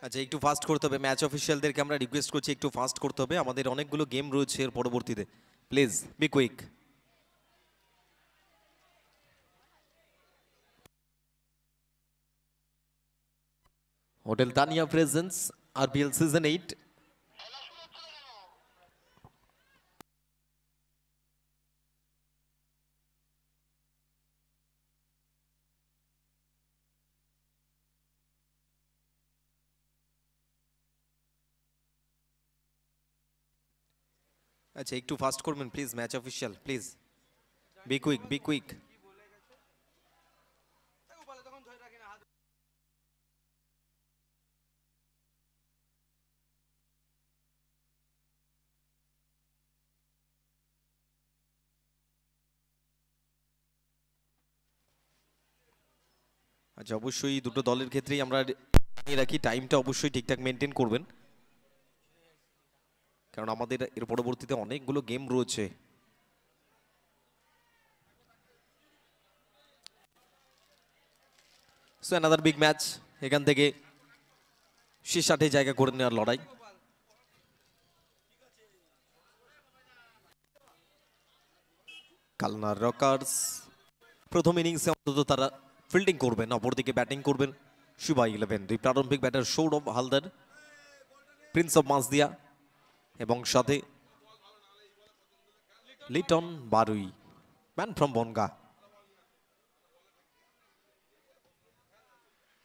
আচ্ছা, একটু ফাস্ট করতে হবে। ম্যাচ অফিসিয়ালদেরকে আমরা রিকোয়েস্ট করছি একটু ফাস্ট করতে হবে, আমাদের অনেকগুলো গেম রয়েছে এর পরবর্তীতে। Please be quick. Hotel Tania presents RPL season 8। আচ্ছা, একটু ফাস্ট করবেন please match official, please be quick be quick. আচ্ছা, অবশ্যই দুটো দলের ক্ষেত্রেই আমরা জানিয়ে রাখি টাইমটা অবশ্যই ঠিকঠাক মেনটেন করবেন, কারণ আমাদের এর পরবর্তীতে অনেকগুলো গেম রয়েছে। সো অ্যানাদার বিগ ম্যাচ, এখান থেকে শেষ 8 জায়গা করে নেওয়ার লড়াই। কালনার রকার্স প্রথম ইনিংসে অন্তত তারা ফিল্ডিং করবেন, অপরদিকে ব্যাটিং করবেন সুবাই 11। দুই প্রারম্ভিক batter Sourav Haldar, prince of Masdia এবং সাথে লিটন বারুই, ম্যান ফ্রম বনগা।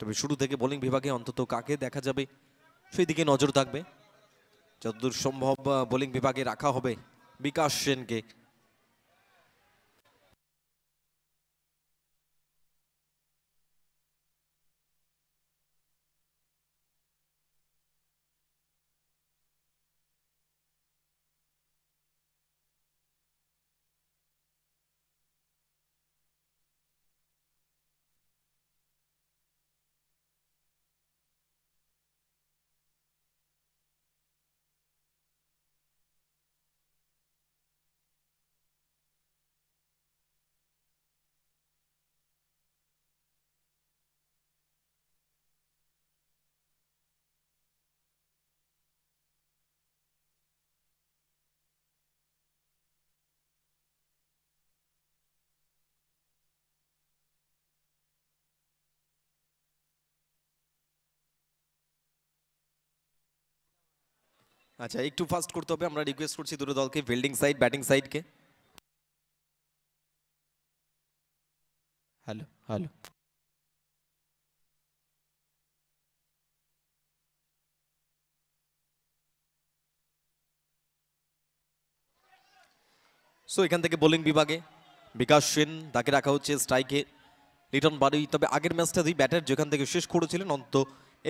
তবে শুরু থেকে বোলিং বিভাগে অন্তত কাকে দেখা যাবে সেই দিকে নজর থাকবে। যতদূর সম্ভব বোলিং বিভাগে রাখা হবে বিকাশ সেনকে। আচ্ছা, একটু ফাস্ট করতে হবে, আমরা রিকোয়েস্ট করছি দুটো দলকে, ফিল্ডিং সাইড ব্যাটিং সাইডকে। Hello hello. সো এখান থেকে বোলিং বিভাগে বিকাশ সেন, তাকে রাখা হচ্ছে স্ট্রাইকে লিটন বারুই। তবে আগের ম্যাচটা দুই ব্যাটার যেখান থেকে শেষ করেছিলেন, অন্তত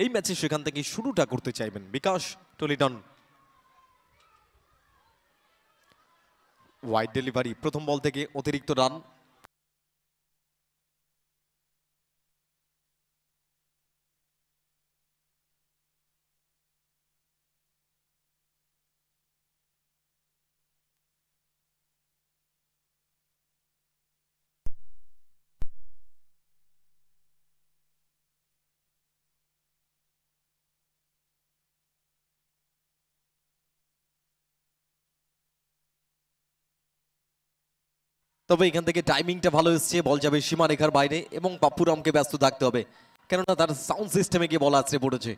এই ম্যাচে সেখান থেকে শুরুটা করতে চাইবেন বিকাশ টু লিটন। ওয়াইড ডেলিভারি, প্রথম বল থেকে অতিরিক্ত রান। তবে এখান থেকে টাইমিংটা ভালো এসছে, বল যাবে সীমারেখার বাইরে এবং পাপ্পুরামকে ব্যস্ত থাকতে হবে, কেননা তার সাউন্ড সিস্টেমে গিয়ে বল আছড়ে পড়েছে।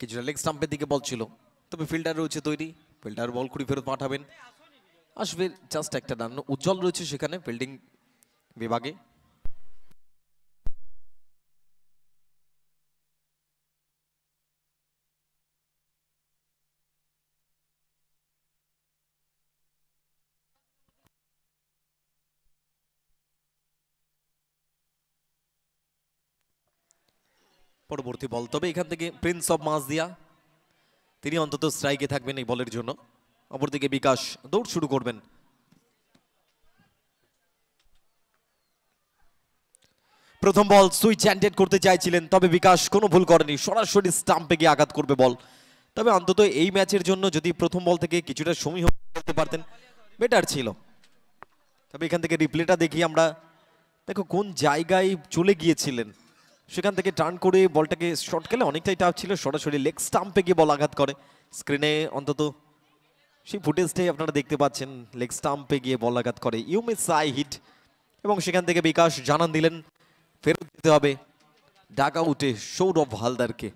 কিছুটা লেগ স্টাম্পের দিকে বল ছিল, তবে ফিল্ডার রয়েছে তৈরি, ফিল্ডার বল কুড়ি ফেরত পাঠাবেন, আসবে জাস্ট একটা রান। উজ্জ্বল রয়েছে সেখানে ফিল্ডিং বিভাগে। পরবর্তী বল, তবে এখান থেকে প্রিন্স অফ মাসদিয়া তিনি অন্তত স্ট্রাইকে থাকবেন এই বলের জন্য। অপরদিকে বিকাশ দৌড় শুরু করবেন। প্রথম বল সুইচ হ্যান্ডেড করতে চাইছিলেন, তবে বিকাশ কোনো ভুল করেনি, সরাসরি স্টাম্পে গিয়ে আঘাত করবে বল। তবে অন্তত এই ম্যাচের জন্য যদি প্রথম বল থেকে কিছুটা সময় করতে পারতেন বেটার ছিল। তবে এখান থেকে রিপ্লেটা দেখি আমরা, দেখো কোন জায়গায় চলে গিয়েছিলেন, সেখান থেকে টার্ন করে বলটাকে শর্ট খেলে অনেকটাই টাফ ছিল, সরাসরি লেগ স্টাম্পে গিয়ে বল আঘাত করে। স্ক্রিনে অন্তত সেই ফুটেজটাই আপনারা দেখতে পাচ্ছেন, লেগ স্টাম্পে গিয়ে বল আঘাত করে, ইউ মিস আই হিট। এবং সেখান থেকে বিকাশ জানান দিলেন ফেরত দিতে হবে ডাক আউটে সৌরভ হালদারকে।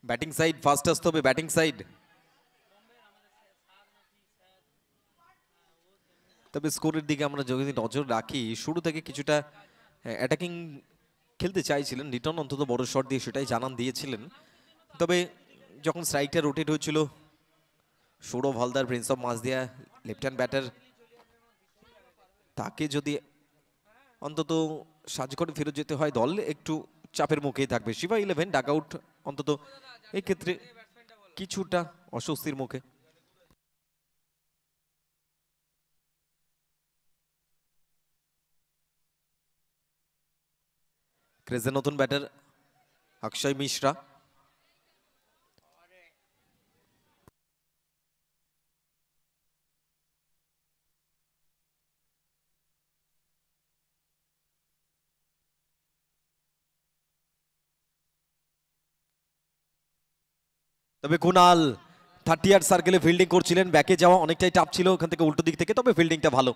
ব্যাটিং সাইড ফার্স্ট আসতে হবে, ব্যাটিং সাইড। তবে স্কোরের দিকে আমরা যদি নজর রাখি, শুরু থেকে কিছুটা অ্যাটাকিং খেলতে চাইছিলেন, রিটার্ন অন্তত বড় শট দিয়ে সেটাই জানান দিয়েছিলেন। তবে যখন স্ট্রাইকটা রোটেট হয়েছিল, Sourav Haldar prince of Masdia left hand batter, তাকে যদি অন্তত সাজ করে ফেরত যেতে হয়, দল একটু চাপের মুখেই থাকবে। শিবা 11 ডাক আউট অন্তত এই ক্ষেত্রে কিছুটা অস্বস্তির মুখে। ক্রেজের নতুন ব্যাটার অক্ষয় মিশ্রা। তবে কুনাল 30 সার্কেলে ফিল্ডিং করছিলেন, ব্যাকে যাওয়া অনেকটাই টাফ ছিল ওখান থেকে উল্টো দিক থেকে, তবে ফিল্ডিংটা ভালো,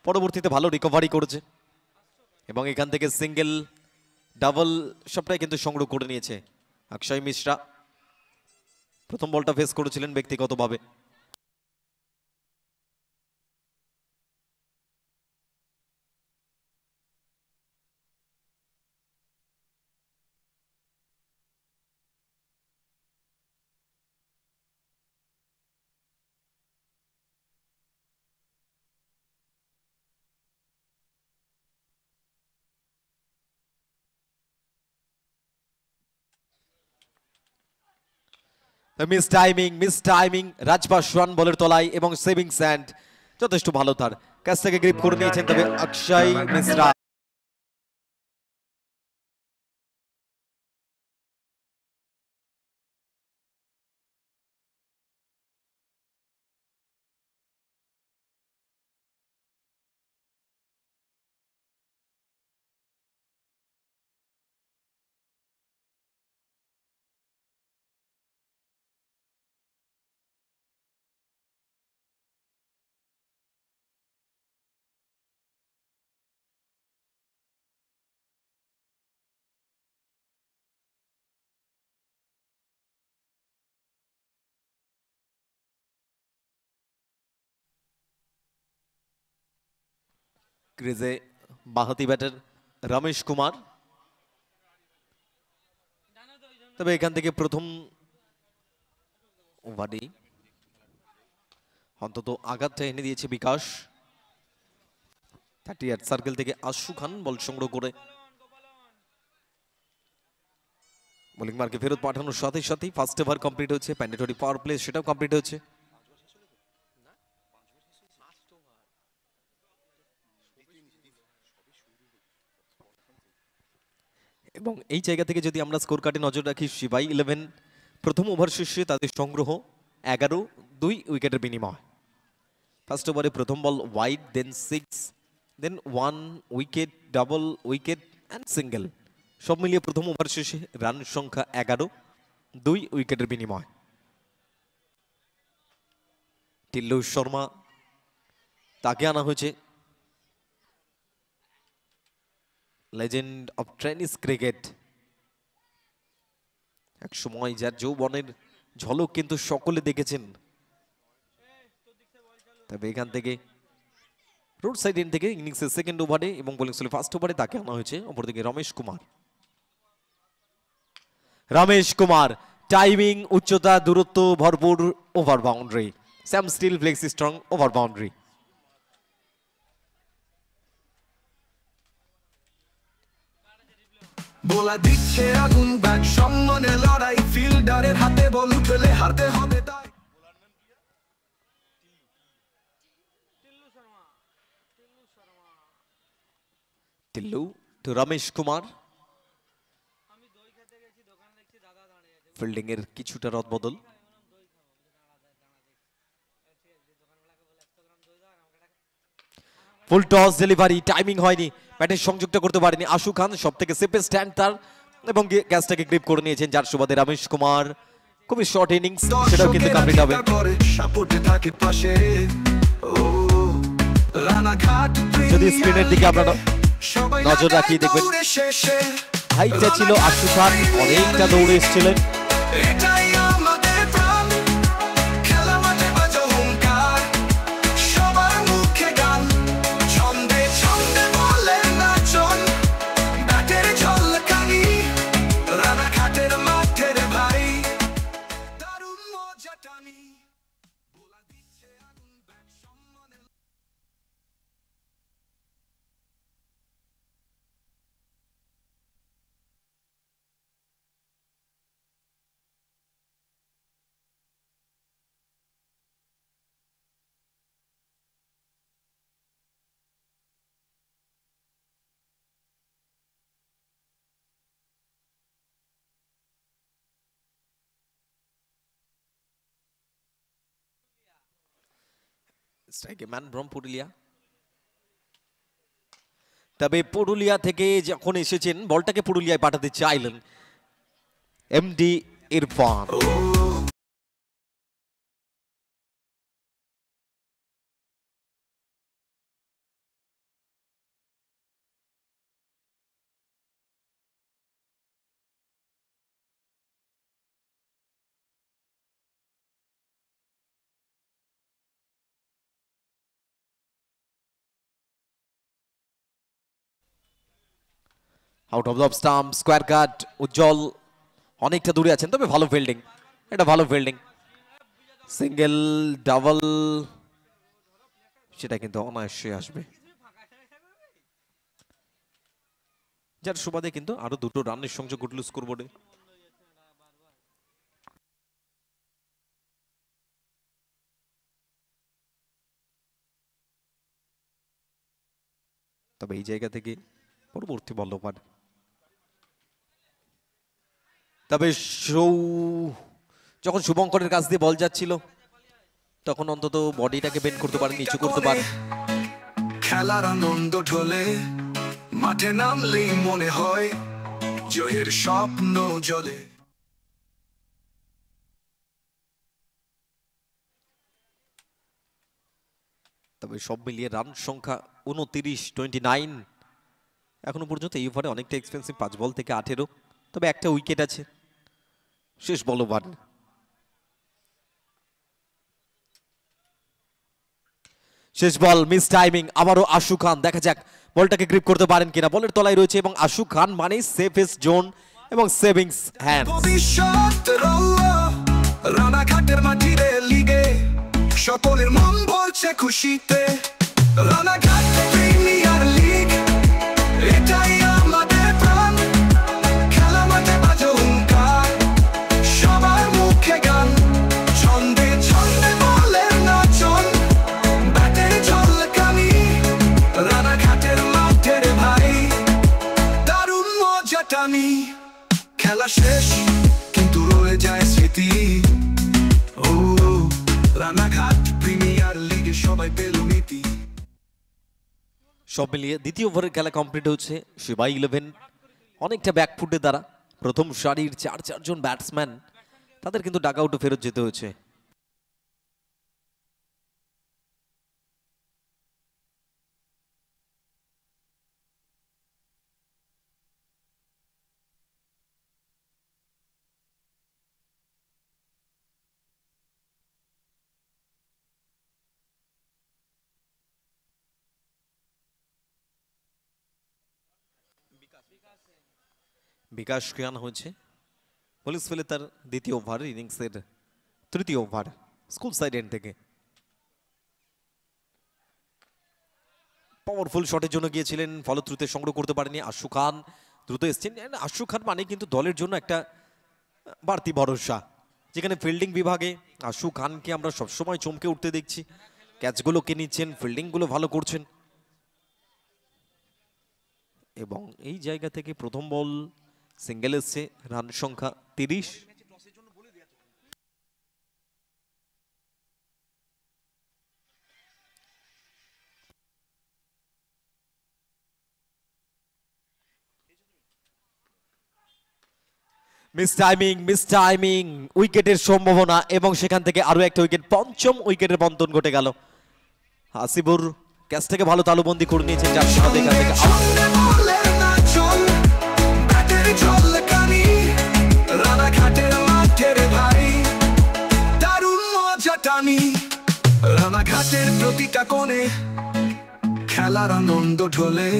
পরবর্তীতে ভালো রিকভারি করেছে এবং এখান থেকে সিঙ্গেল ডাবল সবটাই কিন্তু সংগ্রহ করে নিয়েছে অক্ষয় মিশ্রা। প্রথম বলটা ফেস করেছিলেন ব্যক্তিগতভাবে। মিস টাইমিং রাজপাশওয়ান বলের তলায় এবং সেভিং স্যান্ড যথেষ্ট ভালো, তার কাছ থেকে গ্রিপ করে নিয়েছেন। তবে অক্ষয় মিশ্রা ক্রিজে বাহাতি ব্যাটার রমেশ কুমার। তবে এখান থেকে প্রথম ওভারেই অন্তত আঘাতটা এনে দিয়েছে বিকাশ। 38 সার্কেল থেকে আশু খান বল সংগ্রহ করে বোলিং মার্কে ফেরত পাঠানোর সাথে সাথেই ফার্স্ট ওভার কমপ্লিট হচ্ছে, প্যান্ডেটরি পাওয়ার প্লে সেটাও কমপ্লিট হচ্ছে। এবং এই জায়গা থেকে যদি আমরা স্কোর কার্ডে নজর রাখি, শিবাই 11 প্রথম ওভার শেষে তাদের সংগ্রহ 11, 2 উইকেটের বিনিময়। ফার্স্ট ওভারে প্রথম ball wide, then 6, then 1 wicket, double wicket and single. সব মিলিয়ে প্রথম ওভার শেষে রান সংখ্যা 11, 2 উইকেটের বিনিময়। টিল্লু শর্মা, তাকে আনা হয়েছে। লেজেন্ড অফ টেনিস ক্রিকেট, এক সময় যার যৌবনের ঝলক কিন্তু সকলে দেখেছেন। তবে এখান থেকে রোড সাইড এন্ড থেকে ইনিংসের সেকেন্ড ওভারে এবং বোলিং স্টাইলে ফার্স্ট ওভারে তাকে আনা হয়েছে। অপরদিকে রমেশ কুমার, টাইমিং, উচ্চতা, দূরত্ব ভরপুর over boundary. Shyam steel flexi strong over boundary. बोला दिच्छे आगुन बैट सम्माने लड़ाई फिल्डारेर हाथे बल पेले हारते होबे ताई। टिल्लू टू रमेश कुमार, ফিল্ডিং এর কিছুটা রদবদল। ফুল টস ডেলিভারি, টাইমিং হয়নি, ব্যাটের সংযুক্ত করতে পারেনি আশু খান। সব থেকে সেফেস্ট স্ট্যান্ড তার এবং ক্যাচটাকে গ্রিপ করে নিয়েছেন, যার সুবাদে রমেশ কুমার খুবই শর্ট ইনিংস, সেটাও কিন্তু কমপ্লিট হবে। যদি স্ক্রিনের দিকে আপনারা নজর রাখিয়ে দেখবেন, হাইটটা ছিল আশু খান, অনেকটা দৌড়ে এসেছিলেন। স্ট্রাইকে ম্যান ফ্রম পুরুলিয়া। তবে পুরুলিয়া থেকে যখন এসেছেন, বলটাকে পুরুলিয়ায় পাঠাতে চাইলেন MD Irfan. Out of the stump, square cut, Ujjwal অনেকটা দূরে আছেন, তবে ভালো ফিল্ডিং, এটা ভালো ফিল্ডিং। সিঙ্গেল, ডাবল, সেটা কিন্তু অনায়াসে আসবে, যার সুবাদে কিন্তু আরো দুটো রানের সংযোগ ঘটল স্কোরবোর্ডে। তবে এই জায়গা থেকে পরবর্তী বল ওভার। তবে যখন শুভঙ্করের কাছ দিয়ে বল যাচ্ছিল, তখন অন্তত বডিটাকে বেন্ড করতে পারে, নিচু করতে পারে। খেলার আনন্দ ঢলে মাঠে নামলে মনে হয় জয়ের স্বপ্ন জ্বলে। তবে সব মিলিয়ে রান সংখ্যা 29, 29 এখনো পর্যন্ত এই ওভারে অনেকটা এক্সপেন্সিভ। 5 বল থেকে 18, তবে একটা উইকেট আছে। শেষ বল ওভার, শেষ বল, মিস টাইমিং, আবারও আশু খান। দেখা যাক বলটাকে গ্রিপ করতে পারেন কিনা। বলের তলায় রয়েছে এবং আশু খান মানে সেফেস্ট জোন এবং সেভিংস হ্যান্ড। রানাঘাটের মাটিতে লিগে সকলের মন বলছে খুশিতে। রানাঘাট প্রিমিয়ার লিগ, এটাই আমাদের প্রাণ। খেলা মাঠে বাজে হুঙ্কার, সবার মুখে গান। ছন্দে ছন্দে বলের নাচন, ব্যাটের ঝলকানি। রানাঘাটের মাঠের ভাই, দারুণ মজা টানি। খেলা শেষ কিন্তু রয়ে যায় স্মৃতি। ও রানাঘাট প্রিমিয়ার লিগে সবাই পেল নীতি। সব মিলিয়ে দ্বিতীয় ওভারের খেলা কমপ্লিট হচ্ছে। শিবাই 11, অনেকটা ব্যাকফুটের দ্বারা প্রথম সারির চারজন ব্যাটসম্যান তাদের কিন্তু ডাক আউটে ফেরত যেতে হয়েছে। বিকাশ ক্রিয়ান হয়েছে পুলিশ ফেলে তার দ্বিতীয় ওভার, ইনিংসের তৃতীয় ওভার স্কুল সাইড এন্ড থেকে। পাওয়ারফুল শটের জন্য গিয়েছিলেন, ফলশ্রুতিতে সংগ্রহ করতে পারেনি। আশু খান দ্রুত এসছেন। আশু খান মানে কিন্তু দলের জন্য একটা বাড়তি ভরসা, যেখানে ফিল্ডিং বিভাগে আশু খানকে আমরা সবসময় চমকে উঠতে দেখছি। ক্যাচগুলোকে নিচ্ছেন, ফিল্ডিংগুলো ভালো করছেন, এবং এই জায়গা থেকে প্রথম বল সিঙ্গেল এসছে, রান সংখ্যা 30। মিস টাইমিং উইকেটের সম্ভাবনা, এবং সেখান থেকে আরো একটা উইকেট, পঞ্চম উইকেটের পতন ঘটে গেল। হাসিবুর ক্যাচ থেকে ভালো তালুবন্দি করে নিয়েছেন, যার সাথে এখান থেকে রানাঘাটের প্রতিটা কোণে খেলার আনন্দ ঢলে,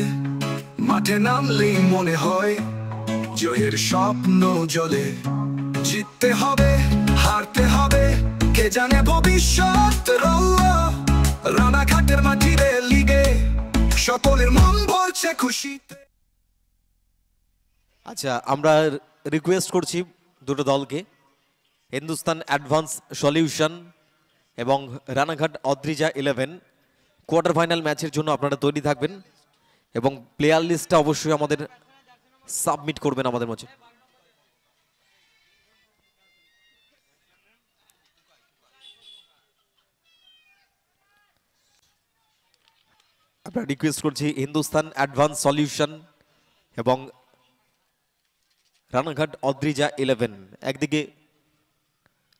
মাঠে নামলেই মনে হয় জয়ের স্বপ্ন জ্বলে। জিততে হবে, হারতে হবে, কে জানে ভবিষ্যৎ রানাঘাটের মাটিরে লিগে সকলের মন ভরছে খুশিতে। আচ্ছা, আমরা রিকোয়েস্ট করছি দুটো দলকে, হিন্দুস্তান অ্যাডভান্স সলিউশন এবং রানাঘাট অদ্রিজা 11 কোয়ার্টার ফাইনাল ম্যাচের জন্য আপনারা তৈরি থাকবেন, এবং প্লেয়ার লিস্টটা অবশ্যই আমাদের সাবমিট করবেন আমাদের মধ্যে। আমরা রিকোয়েস্ট করছি হিন্দুস্তান অ্যাডভান্স সলিউশন এবং রানাঘাট অদ্রিজা 11, একদিকে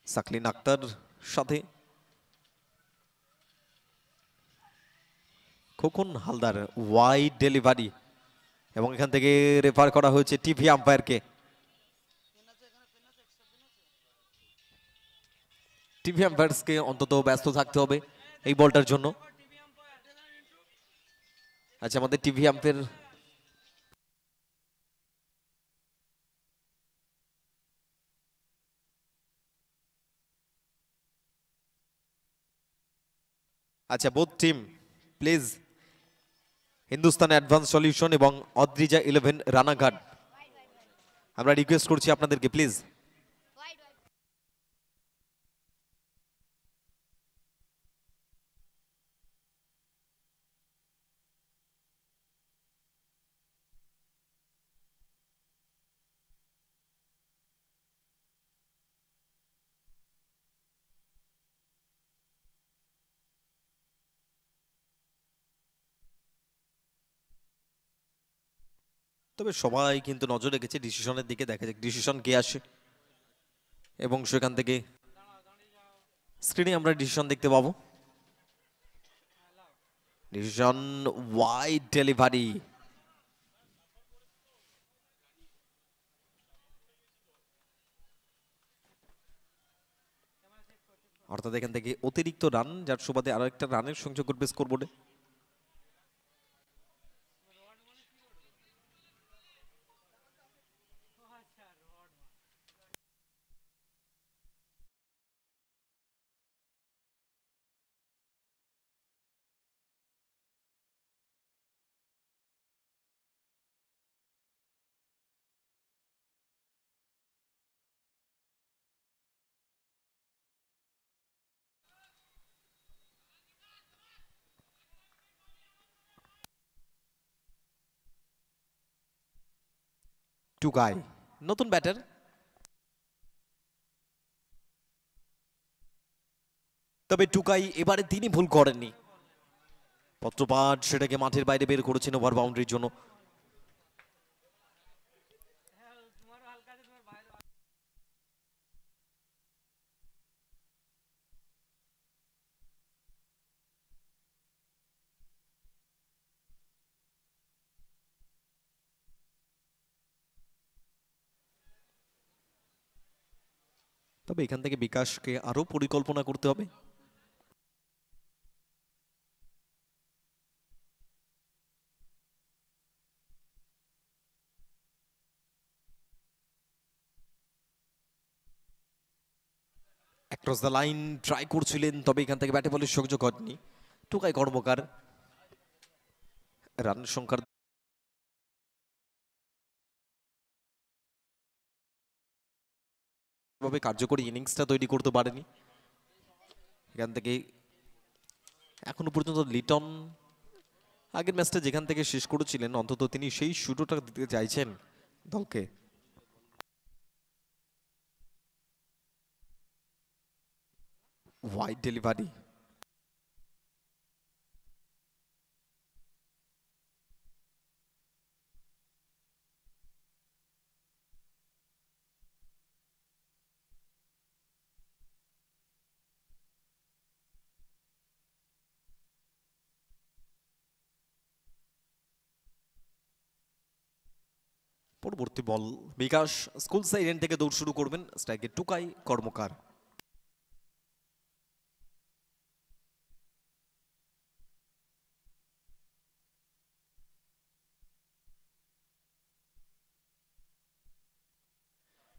সাকলিন আক্তার সাথে খোকন হালদার, ওয়াইড ডেলিভারি, এবং এখান থেকে রেফার করা হয়েছে টিভি আম্পায়ারকে। টিভি আম্পায়ার্সকে অন্তত ব্যস্ত থাকতে হবে এই বলটার জন্য। আচ্ছা, আমাদের টিভি আম্পায়ার আচ্ছা, both team please, Hindustan advance solution এবং অদ্রিজা 11 রানাঘাট, আমরা রিকোয়েস্ট করছি আপনাদেরকে প্লিজ। তবে সবাই কিন্তু নজর রেখেছে ডিসিশনের দিকে, দেখা যাক ডিসিশন কে আসে, এবং সেখান থেকে স্ক্রিনে আমরা ডিসিশন দেখতে পাবো। ডিসিশন ওয়াইড ডেলিভারি, অর্থাৎ এখান থেকে অতিরিক্ত রান, যার সুবাদে আরো একটা রানের সংযোগ করবে স্কোরবোর্ডে। টুকাই নতুন ব্যাটার, তবে টুকাই এবারে তিনি ভুল করেননি। পত্রপাঠ সেটাকে মাঠের বাইরে বের করেছেন ওভার বাউন্ডারির জন্য। তবে এখান থেকে বিকাশকে আরো পরিকল্পনা করতে হবে। অ্যাক্রস দ্য লাইন ট্রাই করছিলেন, তবে এখান থেকে ব্যাটে বলের সংযোগ হয়নি। টুকাই কর্মকার রান সংখ্যার ভাবে কার্যকরী ইনিংসটা তৈরি করতে পারেনি। এখান থেকে এখনো পর্যন্ত লিটন আগের ম্যাচটা যেখান থেকে শেষ করেছিলেন, অন্তত তিনি সেই শুরুটা দিতে চাইছেন দলকে। ওয়াইড ডেলিভারি, পরবর্তী বল বিকাশ স্কুল সাইড এন্ড থেকে দৌড় শুরু করবেন। স্ট্রাইকে টুকাই কর্মকার।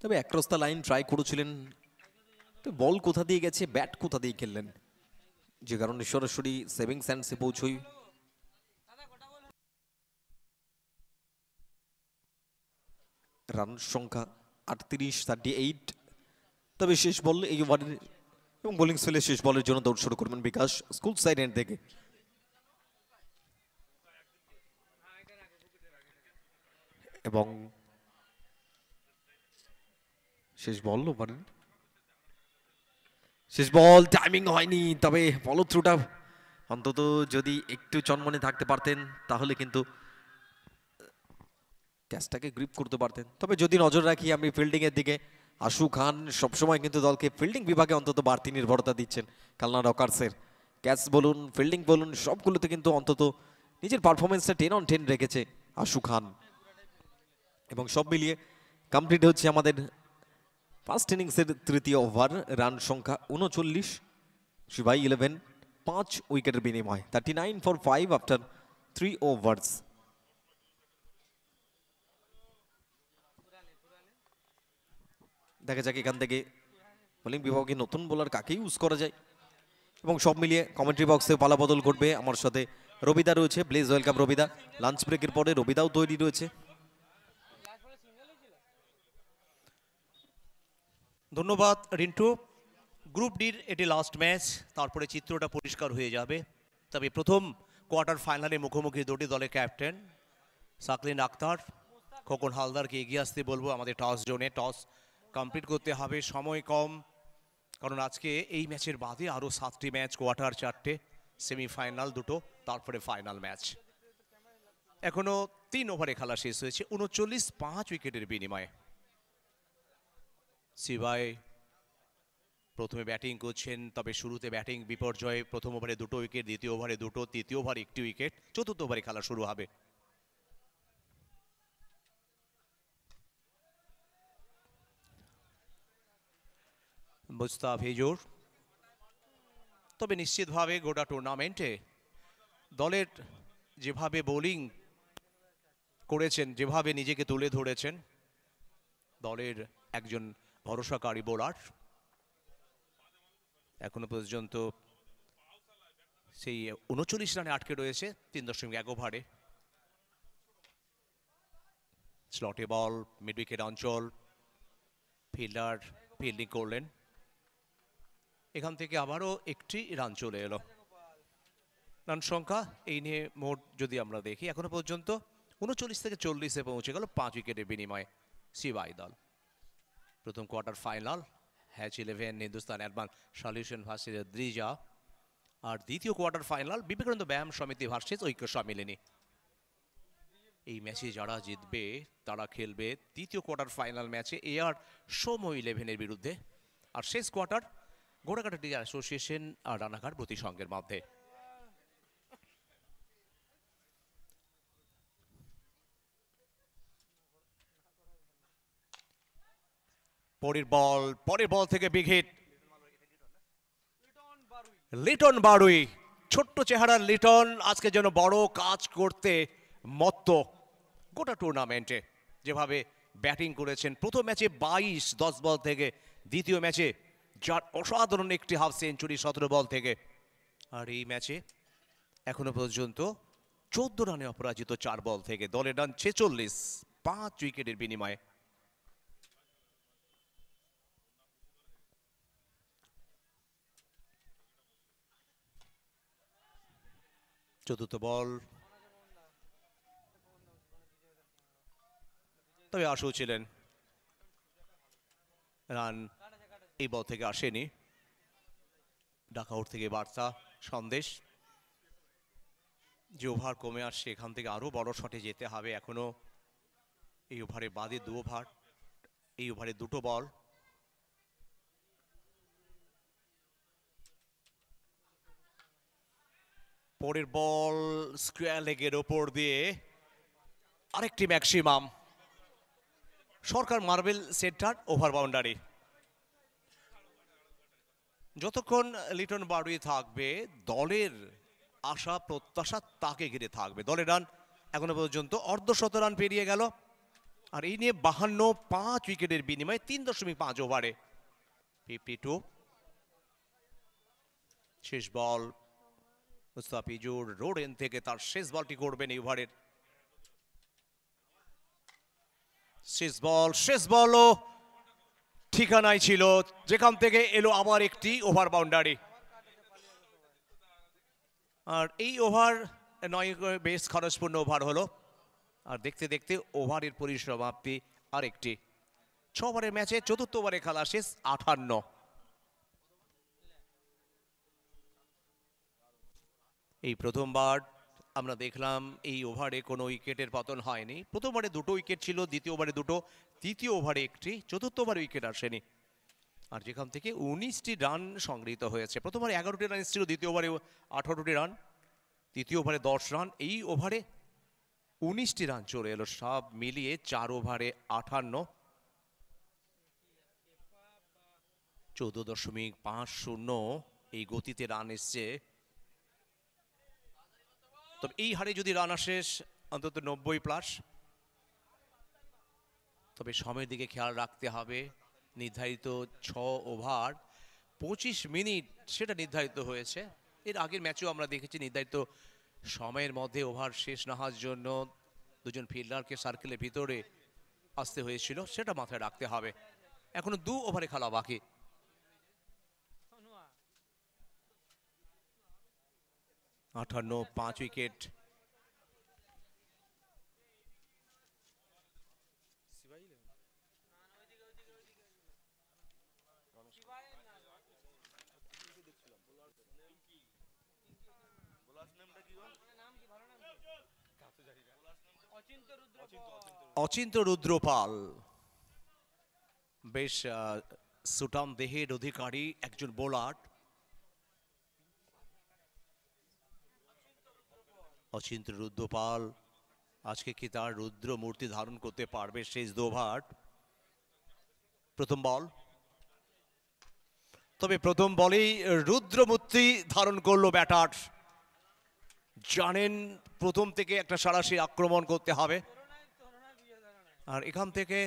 তবে অ্যাক্রস দ্য লাইন ট্রাই করেছিলেন, তো বল কোথা দিয়ে গেছে, ব্যাট কোথা দিয়ে খেললেন, যে কারণে সরাসরি সেভিং স্যান্ডসে পৌঁছই। রান সংখ্যা 38। তবে শেষ বল এই ওভারের এবং বোলিং স্পেলে শেষ বলের জন্য দৌড় শুরু করবেন বিকাশ স্কুল সাইড এন্ড থেকে। এবং শেষ বল ওভারের শেষ বল টাইমিং হয়নি, তবে ফলো থ্রুটা অন্তত যদি একটু চনমনে থাকতে পারতেন তাহলে কিন্তু ক্যাচটাকে গ্রিপ করতে পারতেন। তবে যদি নজর রাখি আমি ফিল্ডিং এর দিকে, আশু খান সবসময় কিন্তু দলকে ফিল্ডিং বিভাগে অন্তত বাড়তি নির্ভরতা দিচ্ছেন। কালনা রকার্সের ক্যাচ বলুন, ফিল্ডিং বলুন, সবগুলোতে কিন্তু অন্তত নিজের পারফরমেন্সটা 10 on 10 রেখেছে আশু খান। এবং সব মিলিয়ে কমপ্লিট হচ্ছে আমাদের ফার্স্ট ইনিংসের তৃতীয় ওভার। রান সংখ্যা 39, শিবাই 11, 5 উইকেটের বিনিময় 39 for 5 আফটার 3 overs। দেখা যাক এখান থেকে বোলিং বিভাগে নতুন বোলার কাকে ইউজ করা যায়। এবং সব মিলিয়ে কমেন্ট্রি বক্সে পালা বদল ঘটবে। আমার সাথে রবিদা রয়েছে, প্লিজ ওয়েলকাম রবিদা। লাঞ্চ ব্রেকের পরে রবিদাও তৈরি রয়েছে। ধন্যবাদ রিন্টু। গ্রুপ ডির এটি লাস্ট ম্যাচ, তারপরে চিত্রটা পরিষ্কার হয়ে যাবে। তবে প্রথম কোয়ার্টার ফাইনালে মুখোমুখি দুটি দলের ক্যাপ্টেন সাকলিন আক্তার, খোকন হালদারকে এগিয়ে আসতে বলবো আমাদের টস জোনে। টস কমপ্লিট করতে হবে, সময় কম, কারণ আজকে এই ম্যাচের বাদে আরও 7টি ম্যাচ, কোয়ার্টার 4টে, সেমিফাইনাল 2টো, তারপরে ফাইনাল ম্যাচ। এখনো 3 ওভারে খেলা শেষ হয়েছে 39, 5 উইকেটের বিনিময়ে। সিবাই প্রথমে ব্যাটিং করছেন, তবে শুরুতে ব্যাটিং বিপর্যয়। প্রথম ওভারে 2টো উইকেট, দ্বিতীয় ওভারে 2টো, তৃতীয় ওভারে 1টি উইকেট, চতুর্থ ওভারে খেলা শুরু হবে। মুস্তাফিজুর, তবে নিশ্চিতভাবে গোটা টুর্নামেন্টে দলের যেভাবে বোলিং করেছেন, যেভাবে নিজেকে তুলে ধরেছেন, দলের একজন ভরসাকারী বোলার। এখনো পর্যন্ত সেই 39 রানে আটকে রয়েছে 3.1 ওভারে। স্লটে বল, মিড উইকেট অঞ্চল, ফিল্ডার ফিল্ডিং করলেন, এখান থেকে আবারও একটি রান চলে এলো। রান সংখ্যা এই নিয়ে মোট যদি আমরা দেখি এখনো পর্যন্ত 39 থেকে 40-এ পৌঁছে গেল 5 উইকেটের বিনিময়ে সিবাই দল। প্রথম quarter final hatch 11 Hindustan advance solution versus Drija, আর দ্বিতীয় কোয়ার্টার ফাইনাল বিবেকানন্দ ব্যায়াম সমিতি ভার্সেস ঐক্য সম্মিলনী। এই ম্যাচে যারা জিতবে তারা খেলবে তৃতীয় কোয়ার্টার ফাইনাল ম্যাচে এআর সোম 11-এর বিরুদ্ধে, আর শেষ কোয়ার্টার ঘোড়াঘাট টিচার অ্যাসোসিয়েশন আর রানাঘাট প্রতিসংঘের মধ্যে। পরের বল থেকে বিগ হিট। লিটন বারুই, ছোট্ট চেহারার লিটন আজকে যেন বড় কাজ করতে মত্ত। গোটা টুর্নামেন্টে যেভাবে ব্যাটিং করেছেন, প্রথম ম্যাচে 22 10 বল থেকে, দ্বিতীয় ম্যাচে যার অসাধারণ একটি হাফ সেঞ্চুরি 17 বল থেকে, আর এই ম্যাচে এখনো পর্যন্ত 14 রানে অপরাজিত 4 বল থেকে। দলের রান 46, 5 উইকেটের বিনিময়ে। চতুর্থ বল, তবে আশু ছিলেন, রান এই বল থেকে আসেনি। ঢাকাউট থেকে বার্তা সন্দেশ যে ওভার কমে আসছে, এখান থেকে আরো বড় শটে যেতে হবে। এখনো এই ওভারে বাদে 2 ওভার, এই ওভারে 2টো বল। পরের বল স্কোয়ার লেগের ওপর দিয়ে আরেকটি ম্যাক্সিমাম। সরকার মার্বেল সেন্টার, ওভার বাউন্ডারি। যতক্ষণ লিটন বারুই থাকবে, দলের আশা প্রত্যাশা তাকে ঘিরে থাকবে। দলের রান এখনো পর্যন্ত অর্ধশত রান পেরিয়ে গেল, আর এই নিয়ে 52, 5 উইকেটের বিনিময়ে 3.5 ওভারে 52। শেষ বল, মুস্তাফিজুর রোড এন্ড থেকে তার শেষ বলটি করবেন এই ওভারের। শেষ বলও ঠিকানায় ছিল, যেখান থেকে এলো আবার একটি ওভার বাউন্ডারি। আর এই ওভার 9 বেশ খরচপূর্ণ ওভার হলো, আর দেখতে দেখতে ওভারের পরিসমাপ্তি আরেকটি। 6 ওভারের ম্যাচে চতুর্থ ওভারে খেলা শেষ, 58। এই প্রথমবার আমরা দেখলাম এই ওভারে কোনো উইকেটের পতন হয়নি। প্রথম ওভারে 2টো উইকেট ছিল, দ্বিতীয় ওভারে 2টো, তৃতীয় ওভারে 1টি, চতুর্থ ওভারে উইকেট আসেনি। আর যেখান থেকে 19টি রান সংগৃহীত হয়েছে। প্রথম ওভারে 11টি রান ছিল, দ্বিতীয় ওভারে 18টি রান, তৃতীয় ওভারে 10 রান, এই ওভারে 19টি রান চলে এলো। সব মিলিয়ে 4 ওভারে 58, 14.50 এই গতিতে রান এসছে। তবে এই হারে যদি রান আসে অন্তত 90+। তবে সময়ের দিকে খেয়াল রাখতে হবে। নির্ধারিত 6 ওভার 25 মিনিট সেটা নির্ধারিত হয়েছে। এর আগের ম্যাচেও আমরা দেখেছি নির্ধারিত সময়ের মধ্যে ওভার শেষ না হওয়ার জন্য 2জন ফিল্ডারকে সার্কেলের ভিতরে আসতে হয়েছিল, সেটা মাথায় রাখতে হবে। এখনো 2 ওভারে খেলা বাকি। আটান্ন, 5 উইকেট। অচিন্ত রুদ্রপাল বেশ সুটাম দেহের অধিকারী একজন বোলার। অচিন্ত রুদ্রপাল আজকে কি তার রুদ্র মূর্তি ধারণ করতে পারবে শেষ 2 ওভার? প্রথম বল, তবে প্রথম বলেই রুদ্র মূর্তি ধারণ করলো ব্যাটার। জানেন প্রথম থেকে একটা সরাসরি আক্রমণ করতে হবে, আর এখান থেকে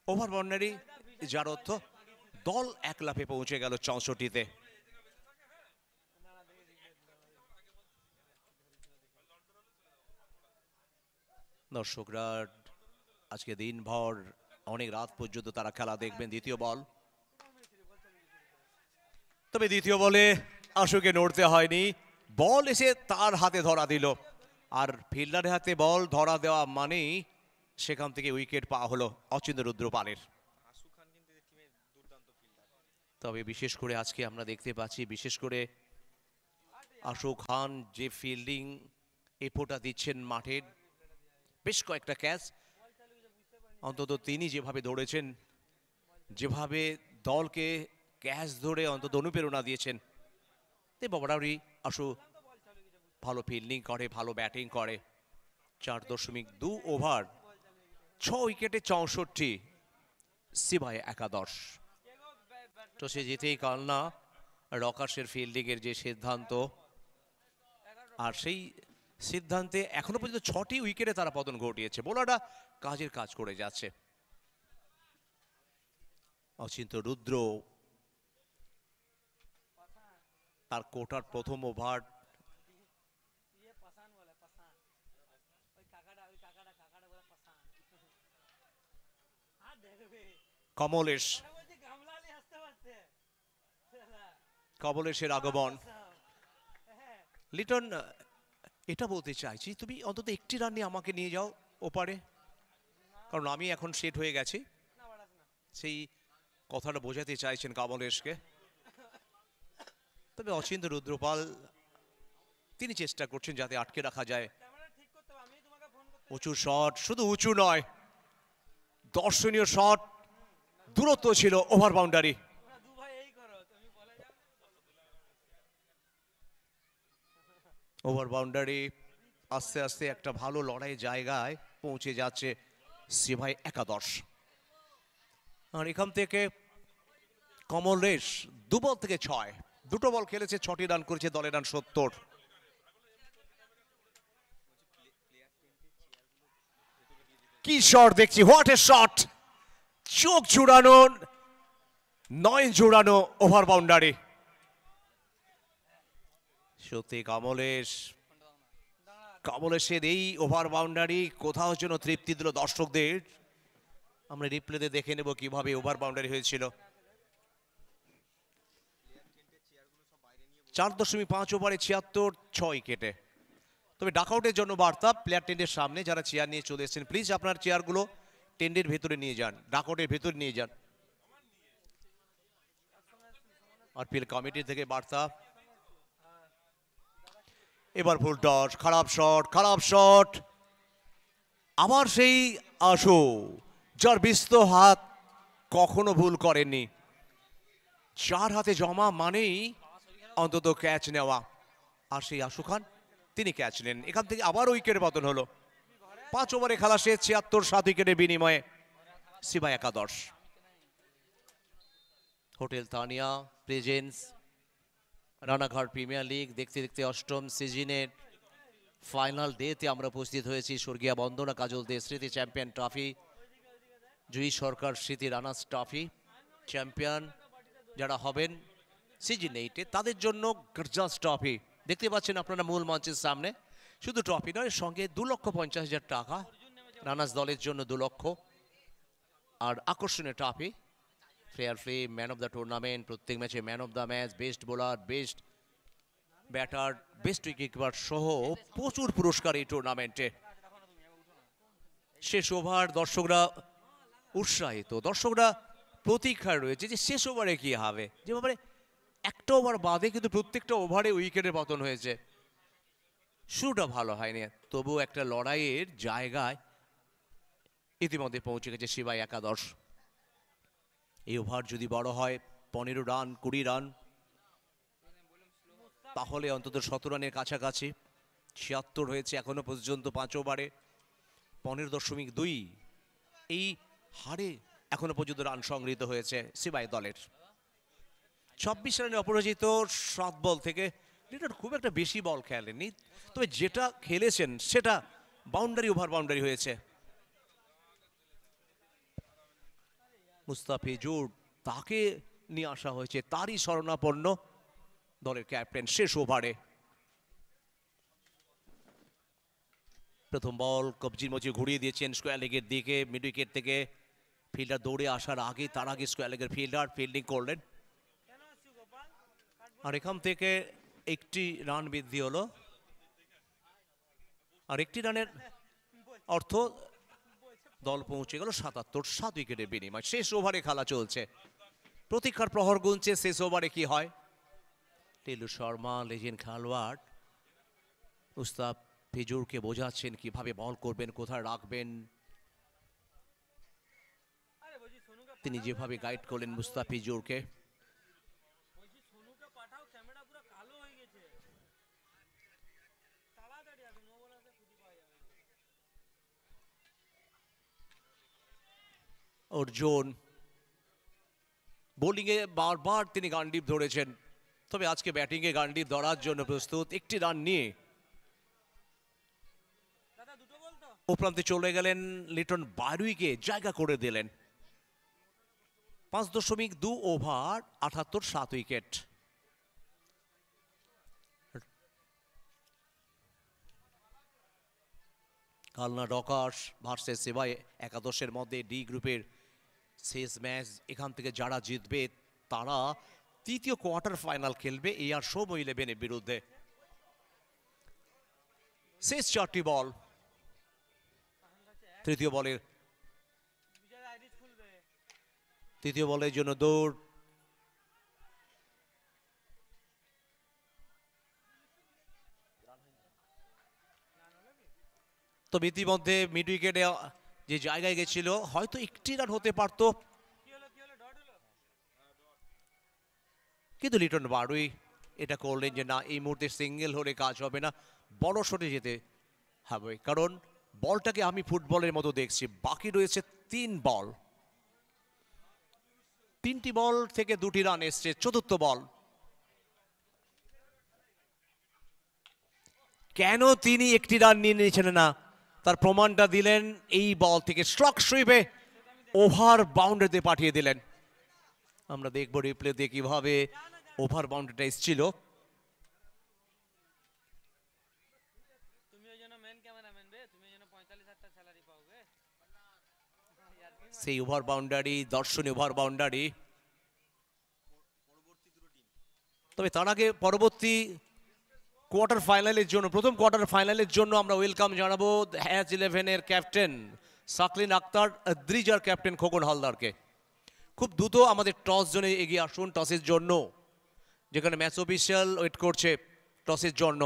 ওভার বাউন্ডারি, যার অর্থ দল 1 লাফে পৌঁছে গেল 64-তে। দর্শকরা আজকে দিনভর অনেক রাত পর্যন্ত তারা খেলা দেখবেন। দ্বিতীয় বল, তবে দ্বিতীয় বলে আশুকে নড়তে হয়নি, বল এসে তার হাতে ধরা দিল। আর ফিল্ডারের হাতে বল ধরা দেওয়া মানেই সেখান থেকে উইকেট পাওয়া হলো অচিন্ত রুদ্রপালের। তবে বিশেষ করে আজকে আমরা দেখতে পাচ্ছি, বিশেষ করে আশু খান যে ফিল্ডিং এফোর্টটা দিচ্ছেন মাঠের, বেশ কয়েকটা ক্যাচ অন্তত তিনি যেভাবে ধরেছেন, যেভাবে দলকে ক্যাচ ধরে অন্তত অনুপ্রেরণা দিয়েছেন, বরাবরই আশু ভালো ফিল্ডিং করে, ভালো ব্যাটিং করে। 4.2 ওভার 6 উইকেটে 64, সিবাই একাদশ। টসে জিতেই কালনা রকার্সের ফিল্ডিংয়ের যে সিদ্ধান্ত, আর সেই সিদ্ধান্তে এখনো পর্যন্ত 6টি উইকেটে তারা পতন ঘটিয়েছে। বোলাররা কাজের কাজ করে যাচ্ছে। অচিন্ত রুদ্র তার কোটার প্রথম ওভার, কমলেশের আগমন। লিটন, এটা বলতে চাইছি তুমি অন্তত একটি রান নিয়ে আমাকে নিয়ে যাও ওপারে, কারণ আমি এখন সেট হয়ে গেছি। সেই কথাটা বোঝাতে চাইছেন কমলেশকে। তবে অচিন্ত রুদ্রপাল তিনি চেষ্টা করছেন যাতে আটকে রাখা যায়। উঁচু শট, শুধু উঁচু নয়, দর্শনীয় শট, দূরত্ব ছিল, ওভার বাউন্ডারি। ওভার বাউন্ডারি, আস্তে আস্তে একটা ভালো লড়াই জায়গায় পৌঁছে যাচ্ছে সিবাই একাদশ। আর এখান থেকে কমলেশ 2 বল থেকে 6, 2টো বল খেলেছে, 6টি রান করেছে, দলের রান 70। কি শট দেখছি, হোয়াট এ শট! চোখ জুড়ানো, 9 জুড়ানো ওভার বাউন্ডারি। সত্যি কমলেশের এই ওভার বাউন্ডারি কোথাও যেন তৃপ্তি দিল দর্শকদের। আমরা রিপ্লেতে দেখে নেব কিভাবে ওভার বাউন্ডারি হয়েছিল। 4.5 ওভারে 76, 6 উইকেটে। তবে ডাকআউটের জন্য বার্তা প্লেয়ার টেন্টের সামনে যারা চেয়ার নিয়ে চলে এসেছেন, প্লিজ আপনার চেয়ারগুলো টেন্টের ভেতরে নিয়ে যান, ডাকআউটের ভেতরে নিয়ে যান। আরপিএল কমিটি থেকে বার্তা। এবার ফুল টস, খারাপ শট। আবার সেই আশু, যার বিস্ত হাত কখনো ভুল করেননি। 4 হাতে জমা মানেই অন্তত ক্যাচ নেওয়া, আর সেই আশু খান তিনি ক্যাচ নেন। এখান থেকে আবার উইকেটের পতন হলো। 5 ওভারে খেলা শেষ, 76, 7 উইকেটের বিনিময়ে সিবাই একাদশ। Hotel Tania presence, Ranaghat premier league দেখতে দেখতে 8ম সিজনের ফাইনাল ডেতে আমরা উপস্থিত হয়েছি। স্বর্গীয়া বন্দনা কাজল দে স্মৃতি চ্যাম্পিয়ন ট্রফি, জুহি সরকার স্মৃতি রানার্স ট্রফি। চ্যাম্পিয়ন যারা হবেন সিজন 8-এ তাদের জন্য গর্জাস ট্রফি দেখতে পাচ্ছেন আপনারা মূল মঞ্চের সামনে। শুধু ট্রফি নয়, সঙ্গে 2,50,000 টাকা রানার্স দলের জন্য 2 লক্ষ, আর আকর্ষণীয় trophy, fair play, man of the tournament, প্রত্যেক ম্যাচে man of the match, best bowler, best batter, best wicketkeeper সহ প্রচুর পুরস্কার এই টুর্নামেন্টে। শেষ ওভার, দর্শকরা উৎসাহিত, দর্শকরা প্রতীক্ষায় রয়েছে যে শেষ ওভারে কি হবে। যেভাবে একটা ওভার বাদে কিন্তু প্রত্যেকটা ওভারে উইকেটের পতন হয়েছে, শুরুটা ভালো হয়নি, তবুও একটা লড়াইয়ের জায়গায় ইতিমধ্যে পৌঁছে গেছে সিবাই একাদশ। এই ওভার যদি বড় হয় 15 রান, 20 রান, তাহলে অন্তত 17 রানের কাছাকাছি। 76 হয়েছে এখনো পর্যন্ত 5 ওভারে, 15.2 এই হারে এখনো পর্যন্ত রান সংগৃহীত হয়েছে সিবাই দলের। 26 রানে অপরাজিত 7 বল থেকে। লিটন খুব একটা বেশি বল খেলেননি, তবে যেটা খেলেছেন সেটা বাউন্ডারি, ওভার বাউন্ডারি হয়েছে। মুস্তাফিজুর, তাকে নিয়ে আসা হয়েছে, তারই শরণাপন্ন দলের ক্যাপ্টেন। শেষ ওভারে প্রথম বল কবজির মধ্যে ঘুরিয়ে দিয়েছেন স্কোয়ার লেগের দিকে, মিড উইকেট থেকে ফিল্ডার দৌড়ে আসার আগে, তার আগে স্কোয়ার লেগের ফিল্ডার ফিল্ডিং করলেন, আর এখান থেকে 1টি রান বৃদ্ধি হলো। আর 1টি রানের অর্থ দল পৌঁছে গেল 77, 7 উইকেটের বিনিময়। শেষ ওভারে খেলা চলছে, প্রতীক্ষার প্রহর গুনছে শেষ ওভারে কি হয়। টেলু শর্মা, লেজেন্ড খেলোয়াড়, মুস্তাফিজুরকে বোঝাচ্ছেন কিভাবে বল করবেন, কোথায় রাখবেন। তিনি যেভাবে গাইড করলেন মুস্তাফিজুরকে, অর্জুন বোলিংয়ে বারবার তিনি গান্ডিপ ধরেছেন, তবে আজকে ব্যাটিংয়ে গান্ডিপ ধরার জন্য প্রস্তুত। একটি রান নিয়ে ও প্রান্তে চলে গেলেন, লিটন বারুইকে জায়গা করে দিলেন। 5.2 over 78 7 wicket. Kalna rockers versus সেবাই একাদশের মধ্যে ডি গ্রুপের শেষ ম্যাচ। এখান থেকে যারা জিতবে তারা তৃতীয় কোয়ার্টার ফাইনাল খেলবে এআর সোম 11-এর বিরুদ্ধে। শেষ 4টি বল, তৃতীয় বলের জন্য দৌড়। তবে ইতিমধ্যে মিড উইকেটে যে জায়গায় গেছিল, হয়তো একটি রান হতে পারত, কিন্তু লিটন বারুই এটা করলেন যে না, এই মুহূর্তে সিঙ্গেল হলে কাজ হবে না, বড় শটে যেতে হবে, কারণ বলটাকে আমি ফুটবলের মতো দেখছি। বাকি রয়েছে 3 বল, 3টি বল থেকে 2টি রান এসছে। চতুর্থ বল, কেন তিনি একটি রান নিয়ে নিয়েছিলেন না তার প্রমাণটা দিলেন এই বল থেকে। স্ট্রক সুইপে ওভার বাউন্ডারিতে পাঠিয়ে দিলেন। আমরা দেখব রিপ্লেতে কিভাবে ওভার বাউন্ডারিটা এসেছিল। সেই ওভার বাউন্ডারি, দর্শনীয় ওভার বাউন্ডারি। তবে তার আগে পরবর্তী কোয়ার্টার ফাইনালের জন্য, প্রথম কোয়ার্টার ফাইনালের জন্য আমরা ওয়েলকাম জানাবো হ্যাজ 11-এর ক্যাপ্টেন সাকলিন আক্তার, দ্রিজার ক্যাপ্টেন খোকন হালদারকে। খুব দ্রুত আমাদের টস জোনে এগিয়ে আসুন টসের জন্য, যেখানে ম্যাচ অফিসিয়াল ওয়েট করছে টসের জন্য।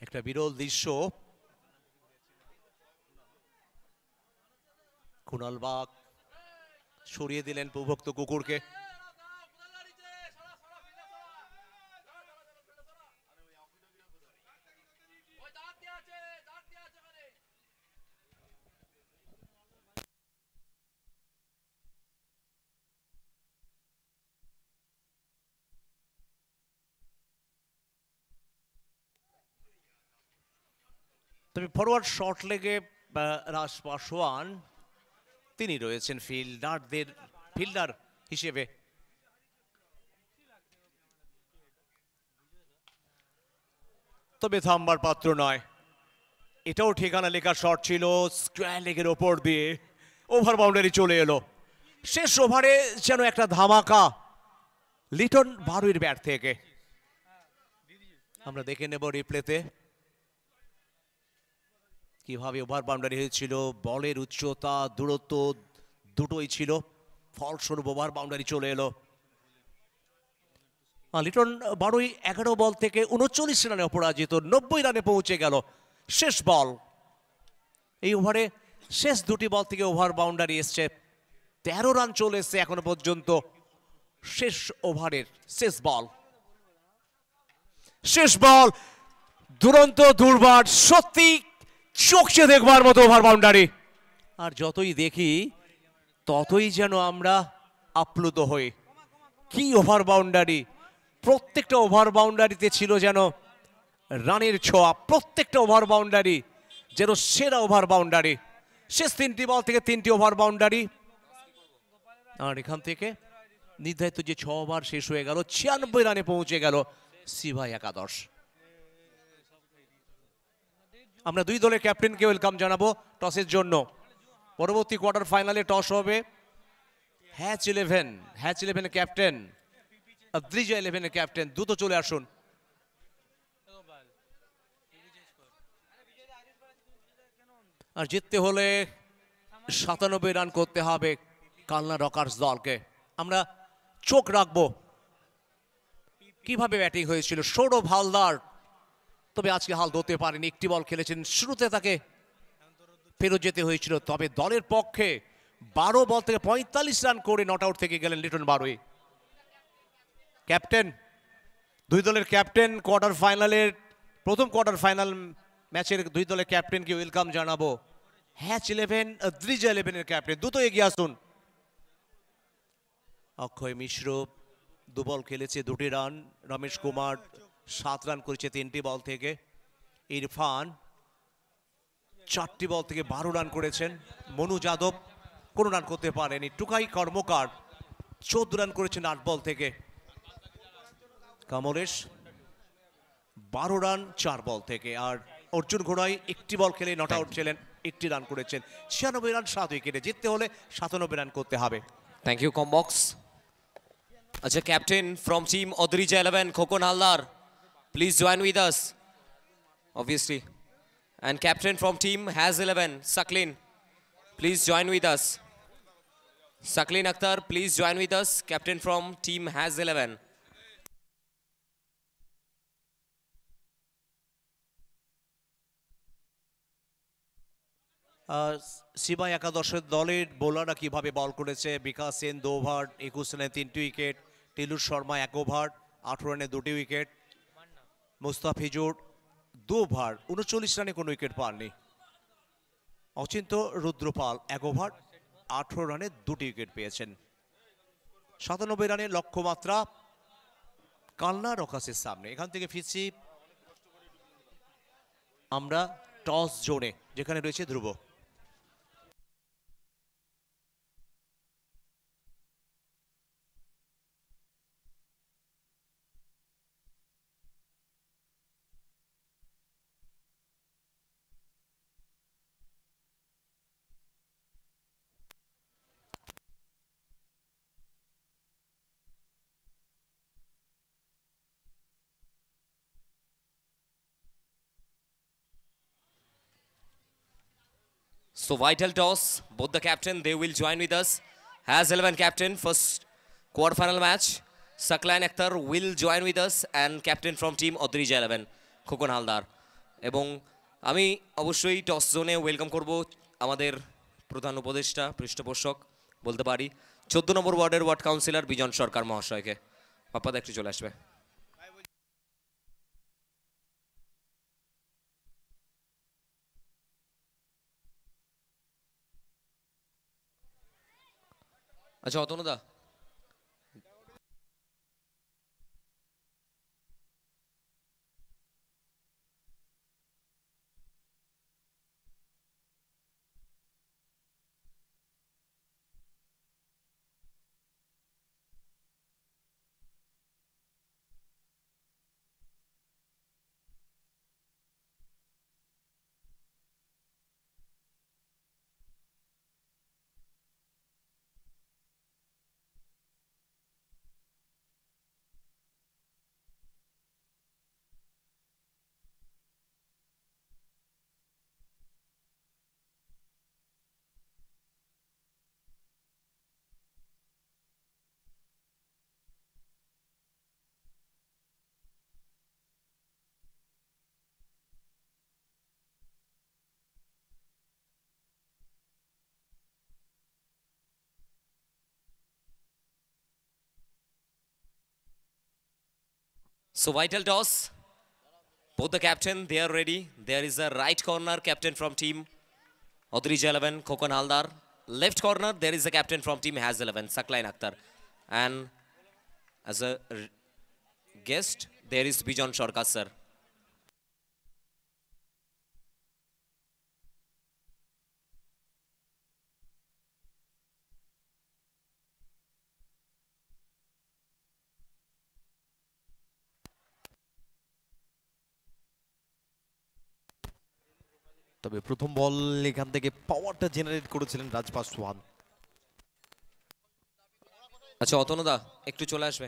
একটা বিরল দৃশ্য, কুণাল বাগ সরিয়ে দিলেন প্রভুক্ত কুকুরকে। তবে ফরওয়ার্ড শর্ট লেগে রাজ পাসওয়ান তিনি রয়েছেন ফিল্ডার হিসেবে। তবে থামবার পাত্র নয়, এটাও ঠিকানা লেখা শট ছিল, স্কোয়ার লেগের ওপর দিয়ে ওভার বাউন্ডারি চলে এলো। শেষ ওভারে যেন একটা ধামাকা লিটন বারুইর ব্যাট থেকে। আমরা দেখে নেব রিপ্লেতে কিভাবে ওভার বাউন্ডারি হয়েছিল। বলের উচ্চতা, দূরত্ব দুটোই ছিল, ফলস্বরূপ ওভার বাউন্ডারি চলে এলো। লিটন বারুই 11 বল থেকে 39 রানে অপরাজিত, 90 রানে পৌঁছে গেল। শেষ বল, এই ওভারে শেষ 2টি বল থেকে ওভার বাউন্ডারি এসছে। 13 রান চলে এসছে এখনো পর্যন্ত। শেষ ওভারের শেষ বল, দুরন্ত দুর্বার, সত্যি চোখে দেখবার মতো ওভার বাউন্ডারি। আর যতই দেখি ততই যেন আমরা আপ্লুত হই। কি ওভার বাউন্ডারি! প্রত্যেকটা ওভার বাউন্ডারিতে ছিল যেন রানের ছোঁয়া, প্রত্যেকটা ওভার বাউন্ডারি যেন সেরা ওভার বাউন্ডারি। শেষ 3টি বল থেকে 3টি ওভার বাউন্ডারি। আর এখান থেকে নির্ধারিত যে 6 ওভার শেষ হয়ে গেল, 96 রানে পৌঁছে গেল সিবাই একাদশ। আমরা 2 দলের ক্যাপ্টেনকে ওয়েলকাম জানাবো টসের জন্য। পরবর্তী কোয়ার্টার ফাইনালে টস হবে হ্যাচ 11 এর ক্যাপ্টেন, দ্রিজা 11 এর ক্যাপ্টেন। দ্রুত চলে আসুন। আর জিততে হলে 97 রান করতে হবে কালনা রকার্স দলকে। আমরা চোখ রাখবো কিভাবে ব্যাটিং হয়েছিল সৌরভ হালদার। তবে আজকে হাল ধরতে পারেনি, একটি বল খেলেছেন, শুরুতে তাকে ফেরত যেতে হয়েছিল। তবে দলের পক্ষে 12 বল থেকে 45 রান করে নট আউট থেকে গেলেন লিটন বারুই। ক্যাপ্টেন, 2 দলের ক্যাপ্টেন প্রথম কোয়ার্টার ফাইনাল ম্যাচের 2 দলের ক্যাপ্টেনকে ওয়েলকাম জানাবো হ্যাচ 11 দ্রিজা 11 এর ক্যাপ্টেন দ্রুত এগিয়ে আসুন। অক্ষয় মিশ্র 2 বল খেলেছে 2টি রান, রমেশ কুমার 7 রান করেছে 3টি বল থেকে, ইরফান 4টি বল থেকে 12 রান করেছেন, মনু যাদব কোনো রান করতে পারেনি, টুকাই কর্মকার 14 রান করেছেন 8 বল থেকে, কমলেশ 12 রান 4 বল থেকে, আর অর্জুন ঘোড়াই 1টি বল খেলে নট আউট ছিলেন, 1টি রান করেছেন, 96 রান 7 উইকেটে, জিততে হলে 97 রান করতে হবে। Thank you, Combox. Acha captain from team Odrija 11, Khokon Haldar, please join with us. Obviously. And captain from team Has 11, Saklin, please join with us. Saklin Akhtar, please join with us. Captain from team Has 11. সিবা একাদশের দলের বোলাররা কিভাবে বল করেছে, বিকাশ Sen 2 over 21 রানে 3টি wicket, Tilu Sharma 1 over 18 রানে 2টি wicket, Mustafizur 2 over 39 রানে কোনো উইকেট পাননি, অচিন্ত রুদ্রপাল 1 ওভার 18 রানে 2টি উইকেট পেয়েছেন। 97 রানে লক্ষ্যমাত্রা কালনা রকাসের সামনে। এখান থেকে ফিরছি আমরা টস জোনে, যেখানে রয়েছে ধ্রুব। So vital toss, both the captain, they will join with us. Has 11 captain, first quarterfinal match. Saklain Akhtar will join with us and captain from team Odrija 11, Khokon Haldar. এবং আমি অবশ্যই টস জোনে welcome করব আমাদের প্রধান উপদেষ্টা পৃষ্ঠপোষক বলতে পারি 14 নম্বর ওয়ার্ডের ওয়ার্ড কাউন্সিলর বিজন সরকার মহাশয়কে। পাপ্পাদা একটু চলে আসবে। আচ্ছা অতনুদা, so vital toss, both the captain, they are ready. There is a right corner captain from team Odrija 11, Khokon Haldar. Left corner, there is a captain from team Has 11, Saklain Akhtar. And as a guest, there is Bijon Sharkar, sir. তবে প্রথম বল এখান থেকে পাওয়ারটা generate করেছিলেন রাজ পাসওয়ান। আচ্ছা অতনুদা একটু চলে আসবে।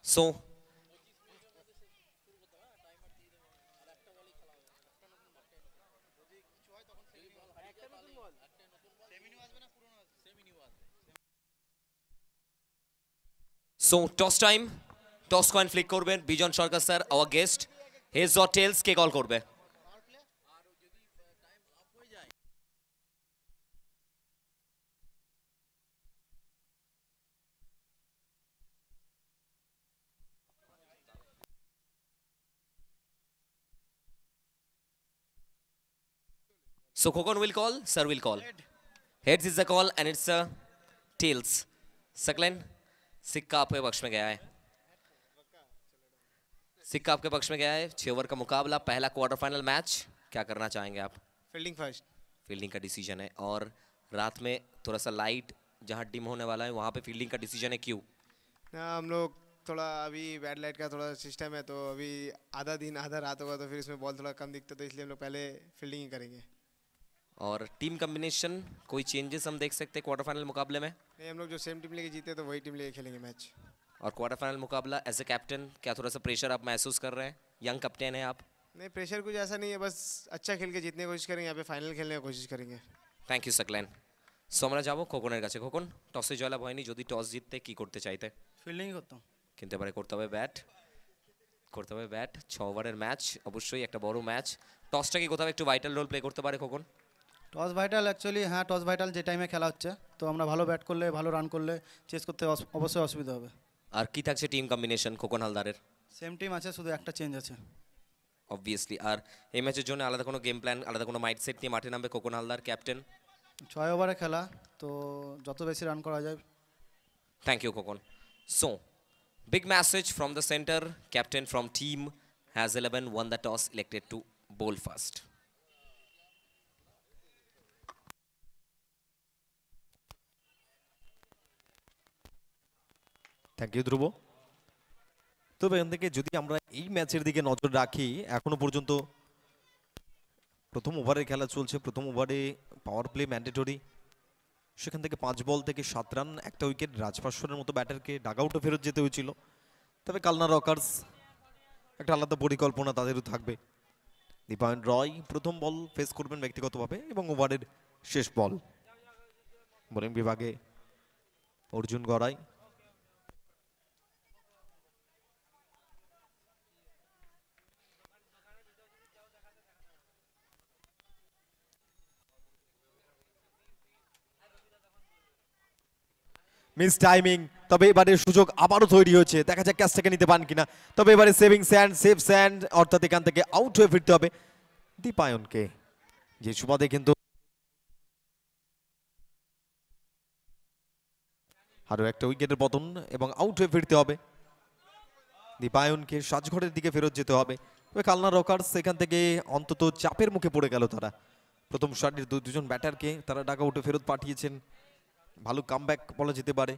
So toss time. Toss coin flick করবেন Bijon Sarkar sir, our guest. Heads or tails কে কল করবে? So Khokon will call, sir will call. Heads is the call and it's a tails. Saklen, सिक्का आपके पक्ष में गया है. सिक्का आपके पक्ष में गया है. 6 ओवर का मुकाबला, पहला क्वार्टर फाइनल मैच. क्या करना चाहेंगे आप? Fielding first. फील्डिंग का डिसीजन है और रात में थोड़ा सा लाइट जहां डिम होने वाला है वहां पे फील्डिंग का डिसीजन है. क्यों? हम लोग थोड़ा अभी बैड लाइट का थोड़ा सिस्टम है, तो अभी आधा दिन आधा रात होगा तो फिर इसमें बॉल थोड़ा कम दिखता, तो इसलिए हम लोग पहले फील्डिंग ही करेंगे. और टीम कॉम्बिनेशन कोई चेंजेस हम देख सकते हैं क्वार्टर फाइनल मुकाबले में? नहीं, हम लोग जो सेम टीम लेके जीते तो वही टीम लेके खेलेंगे मैच. और क्वार्टर फाइनल मुकाबला एज ए कैप्टन क्या थोड़ा सा प्रेशर आप महसूस कर रहे हैं? यंग कैप्टन है आप. नहीं, प्रेशर कुछ ऐसा नहीं है, बस अच्छा खेल के जीतने की कोशिश करेंगे, यहाँ पे फाइनल खेलने की कोशिश करेंगे. Thank you Saqlain. সো আমরা যাবো খোকনের কাছে. খোকন, টসে জয়লাভ হয়নি, যদি টস জিততে কি করতে চাইতে? ফিল্ডিং করতাম, কিন্তু এবারে করতে হবে ব্যাট, করতে হবে ব্যাট. 6 ওভারের ম্যাচ, অবশ্যই একটা বড় ম্যাচ. টসটা কি কোথাও একটু ভাইটাল রোল প্লে করতে পারে খোকন? টস ভাইটাল অ্যাকচুয়ালি, হ্যাঁ টস ভাইটাল যে টাইমে খেলা হচ্ছে, তো আমরা ভালো ব্যাট করলে ভালো রান করলে চেস করতে অবশ্যই অসুবিধা হবে. আর কি থাকছে টিম কম্বিনেশন খোকন হালদারের? সেম টিম আছে, শুধু একটা চেঞ্জ আছে অবভিয়াসলি. আর এই ম্যাচের জন্য আলাদা কোনো গেম প্ল্যান, আলাদা কোনো মাইন্ডসেট নিয়ে মাঠে নামবে খোকন হালদার ক্যাপ্টেন? 6 ওভারে খেলা, তো যত বেশি রান করা যায়. Thank you Khokon. So big message from the center. Captain from team has 11 won the toss, elected to bowl first. Thank you Dhruv. তবে এখান থেকে যদি আমরা এই ম্যাচের দিকে নজর রাখি, এখনো পর্যন্ত প্রথম ওভারে খেলা চলছে। প্রথম ওভারে পাওয়ার প্লে ম্যান্ডেটরি, সেখান থেকে 5 বল থেকে 7 রান, একটা উইকেট। রাজভাস্বরের মতো ব্যাটারকে ডাগআউটে ফেরত যেতে হয়েছিল। তবে কালনা রকার্স একটা আলাদা পরিকল্পনা তাদেরও থাকবে। দীপায়ন রয় প্রথম বল ফেস করবেন ব্যক্তিগতভাবে এবং ওভারের শেষ বল। বোলিং বিভাগে অর্জুন গড়াই, মিস টাইমিং। তবে এবারে সুযোগ আবারও তৈরি হয়েছে, দেখা যাক ক্যাচটাকে নিতে পান কিনা। তবে এবারে সেভিং স্যান্ড, সেফ স্যান্ড, অর্থাৎ এখান থেকে আউট হয়ে ফিরতে হবে দীপায়নকে, যে সুবাদে কিন্তু আরো একটা উইকেটের পতন এবং আউট হয়ে ফিরতে হবে দীপায়নকে। সাজঘরের দিকে ফেরত যেতে হবে। তবে কালনা রকার্স এখান থেকে অন্তত চাপের মুখে পড়ে গেল তারা। প্রথম সারির দুজন ব্যাটারকে তারা ডাগআউটে ফেরত পাঠিয়েছেন, ভালো কামব্যাক বলা যেতে পারে।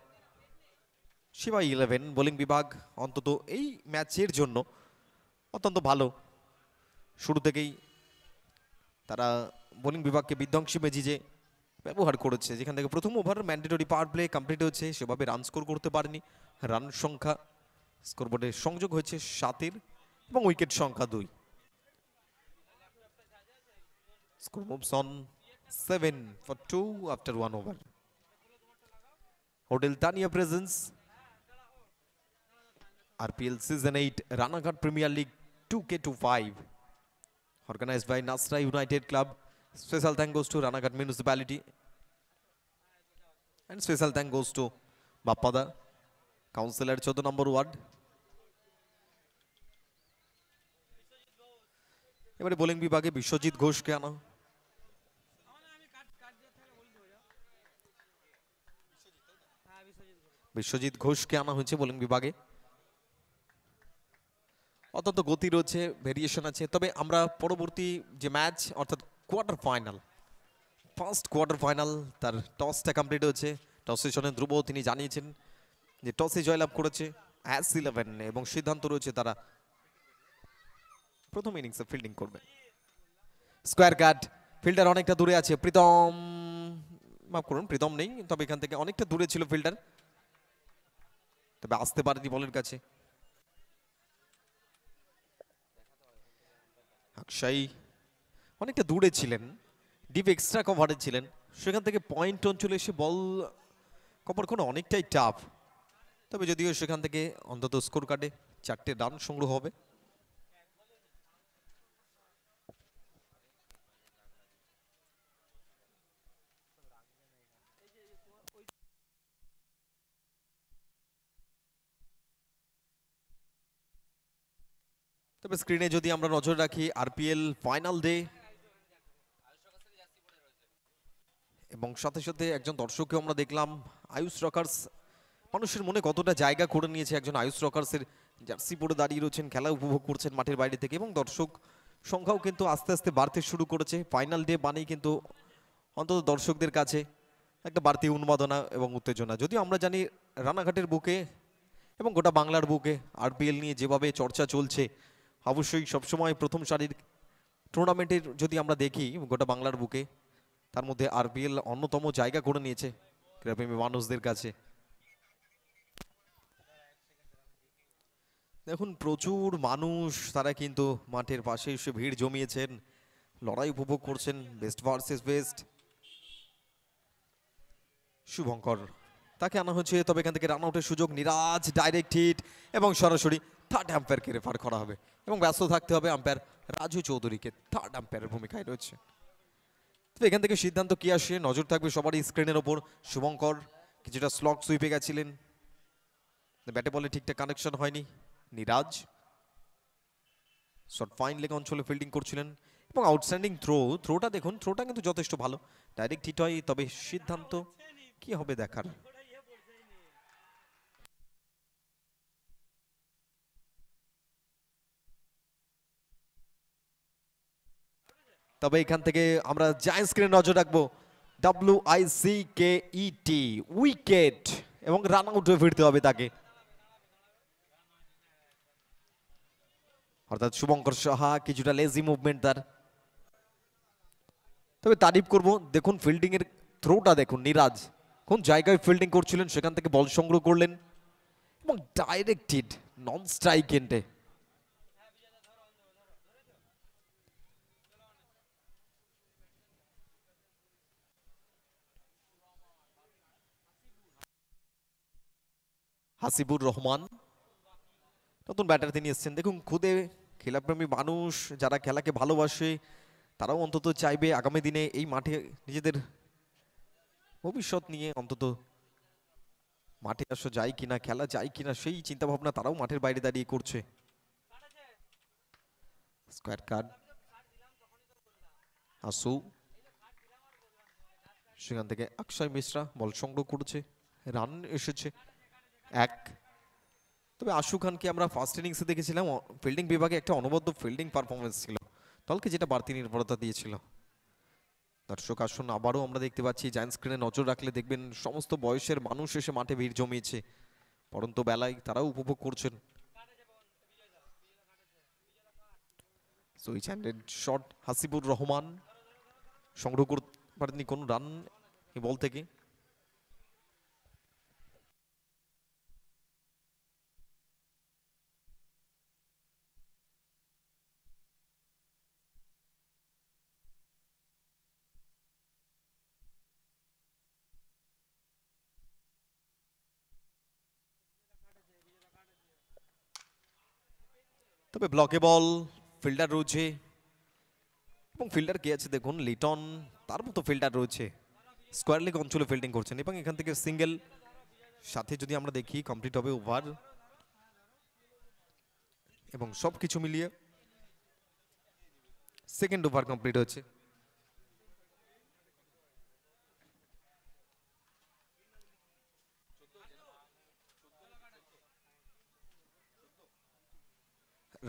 শিবা 11 বোলিং বিভাগ অন্তত এই ম্যাচের জন্য অত্যন্ত ভালো। শুরু থেকেই তারা বোলিং বিভাগকে বিধ্বংসী মেজিজে ব্যবহার করেছে, যেখান থেকে প্রথম over mandatory power play complete হয়েছে, সেভাবে রান স্কোর করতে পারেনি। রান সংখ্যা স্কোরবোর্ডে সংযোগ হয়েছে 7 এবং উইকেট সংখ্যা 2। Score moves on 7 for 2 after 1 over. Hotel Tania presents RPL Season 8 Ranaghat Premier League 2K25 organized by Nasra United Club. Special thank goes to Ranaghat Municipality and special thank goes to Bappada Councillor 14 number ward. এবারে bowling বিভাগে বিশ্বজিৎ ঘোষকে আনা। বিশ্বজিৎ ঘোষকে আনা হয়েছে bowling বিভাগে। অত্যন্ত গতি রয়েছে, ভেরিয়েশন আছে। তবে আমরা পরবর্তী যে ম্যাচ অর্থাৎ quarter final, first quarter final, তার টসটা কমপ্লিট হয়েছে। টস সেশনে ধ্রুব তিনি জানিয়েছেন যে টসে জয়লাভ করেছে S11 এবং সিদ্ধান্ত রয়েছে তারা প্রথম ইনিংসে ফিল্ডিং করবে। স্কোয়ার কাট, ফিল্ডার অনেকটা দূরে আছে। প্রীতম, মাফ করুন, প্রীতম নেই, তবে এখান থেকে অনেকটা দূরে ছিল ফিল্ডার, তবে আসতে পারেনি বলের কাছে। আকশাই অনেকটা দূরে ছিলেন, ডিপ এক্সট্রা কভারে ছিলেন, সেখান থেকে পয়েন্ট অঞ্চলে এসে বল কভার করা অনেকটাই টাফ। তবে যদিও সেখান থেকে অন্তত স্কোর কার্ডে 4টে রান সংগ্রহ হবে। তবে স্ক্রিনে যদি আমরা নজর রাখি আরপিএল ফাইনাল ডে, এবং সাথে সাথে একজন দর্শককে আমরা দেখলাম আয়ুষ রকার্স মানুষের মনে কতটা জায়গা করে নিয়েছে। একজন আয়ুষ রকার্সের জার্সি পরে দাঁড়িয়ে রয়েছেন, খেলা উপভোগ করছেন মাঠের বাইরে থেকে, এবং দর্শক সংখ্যাও কিন্তু আস্তে আস্তে বাড়তে শুরু করেছে। ফাইনাল ডে মানেই কিন্তু অন্তত দর্শকদের কাছে একটা বাড়তি উন্মাদনা এবং উত্তেজনা। যদিও আমরা জানি রানাঘাটের বুকে এবং গোটা বাংলার বুকে আরপিএল নিয়ে যেভাবে চর্চা চলছে, অবশ্যই সবসময় প্রথম সারির টুর্নামেন্টের যদি আমরা দেখি গোটা বাংলার বুকে, তার মধ্যে আরপিএল অন্যতম জায়গা করে নিয়েছে ক্রীড়াপ্রেমী মানুষদের কাছে। দেখুন প্রচুর মানুষ, তারা কিন্তু মাঠের পাশে এসে ভিড় জমিয়েছেন, লড়াই উপভোগ করছেন, বেস্ট ভার্সেস বেস্ট। শুভঙ্কর তাকে আনা হয়েছে, তবে এখান থেকে রান আউটের সুযোগ, নিরাজ ডাইরেক্ট হিট এবং সরাসরি থার্ড আম্পায়ারকে রেফার করা হবে এবং ব্যস্ত থাকতে হবে আম্পায়ার রাজু চৌধুরীকে, থার্ড আম্পায়ারের ভূমিকায় রয়েছে। তো এখান থেকে সিদ্ধান্ত কি আসে নজর থাকবে সবারই স্ক্রিনের ওপর। শুভঙ্কর কিছুটা স্লগ সুইপে গেছিলেন, ব্যাটে বলে ঠিকঠাক কানেকশন হয়নি। নিরাজ শর্ট ফাইন লেগ অঞ্চলে ফিল্ডিং করছিলেন এবং আউটস্ট্যান্ডিং থ্রোটা দেখুন, থ্রোটা কিন্তু যথেষ্ট ভালো, ডাইরেক্ট হিট হয়, তবে সিদ্ধান্ত কি হবে দেখার। তবে এখান থেকে আমরা জায়ান্ট স্ক্রিনে নজর রাখবো, WICKET উইকেট, এবং রান আউট হয়ে ফিরতে হবে তাকে, অর্থাৎ শুভঙ্কর সাহা কিছুটা লেজি মুভমেন্ট তার। তবে তারিফ করব, দেখুন ফিল্ডিং এর থ্রোটা দেখুন, নিরাজ কোন জায়গায় ফিল্ডিং করছিলেন সেখান থেকে বল সংগ্রহ করলেন এবং ডাইরেক্ট হিট নন স্ট্রাইক এন্ডে। হাসিবুর রহমান নতুন ব্যাটার তিনি এসেছেন। দেখুন খুদে খেলাপ্রেমী মানুষ যারা খেলাকে ভালোবাসে, তারাও অন্তত চাইবে আগামী দিনে এই মাঠে নিজেদের ভবিষ্যৎ নিয়ে অন্তত মাঠে আসা যায় কিনা, খেলা যায় কিনা, সেই চিন্তা ভাবনা তারাও মাঠের বাইরে দাঁড়িয়ে করছে। স্কোয়ার কার্ড আসু, সেখান থেকে অক্ষয় মিশ্রা বল সংগ্রহ করেছে, রান এসেছে 1। তবে আশু খানকে আমরা ফার্স্ট ইনিংসে দেখেছিলাম ফিল্ডিং বিভাগে একটা অনবদ্য ফিল্ডিং পারফরমেন্স ছিল, দলকে যেটা বাড়তি নির্ভরতা দিয়েছিল। দর্শক আসুন আবারও আমরা দেখতে পাচ্ছি, জায়ান্ট স্ক্রিনে নজর রাখলে দেখবেন সমস্ত বয়সের মানুষ এসে মাঠে ভিড় জমিয়েছে, পরন্ত বেলায় তারাও উপভোগ করছেন। Switch handed shot, Hasibur Rahman সংগ্রহ করতে পারেননি কোনো রান এই বল থেকে। তবে ব্লকে বল, ফিল্ডার রয়েছে এবং ফিল্ডার কে আছে দেখুন, লিটন তার মতো ফিল্ডার রয়েছে, স্কোয়ার লেগ অঞ্চলে ফিল্ডিং করছেন এবং এখান থেকে সিঙ্গেল, সাথে যদি আমরা দেখি কমপ্লিট হবে ওভার, এবং সবকিছু মিলিয়ে সেকেন্ড ওভার কমপ্লিট হচ্ছে।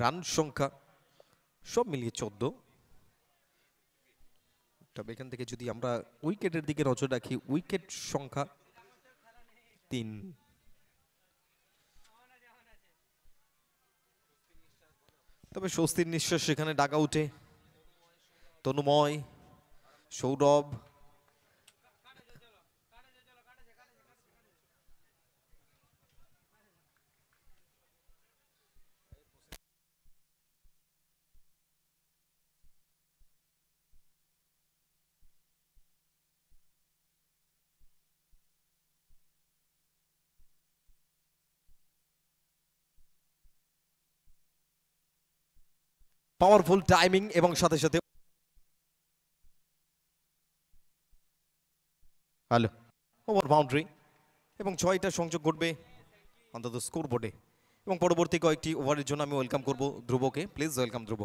রান সংখ্যা সব মিলিয়ে 14। তবে এখান থেকে যদি আমরা উইকেটের দিকে নজর রাখি, উইকেট সংখ্যা 3। তবে স্বস্তির নিঃশ্বাস সেখানে ডাকা উঠে, তনুময়, সৌরভ, পাওয়ারফুল টাইমিং এবং সাথে সাথে হ্যালো ওভার বাউন্ডারি এবং 6টা সংযোগ ঘটবে অন্তত স্কোর বোর্ডে এবং পরবর্তী কয়েকটি ওভারের জন্য আমি ওয়েলকাম করব ধ্রুবকে। প্লিজ ওয়েলকাম ধ্রুব।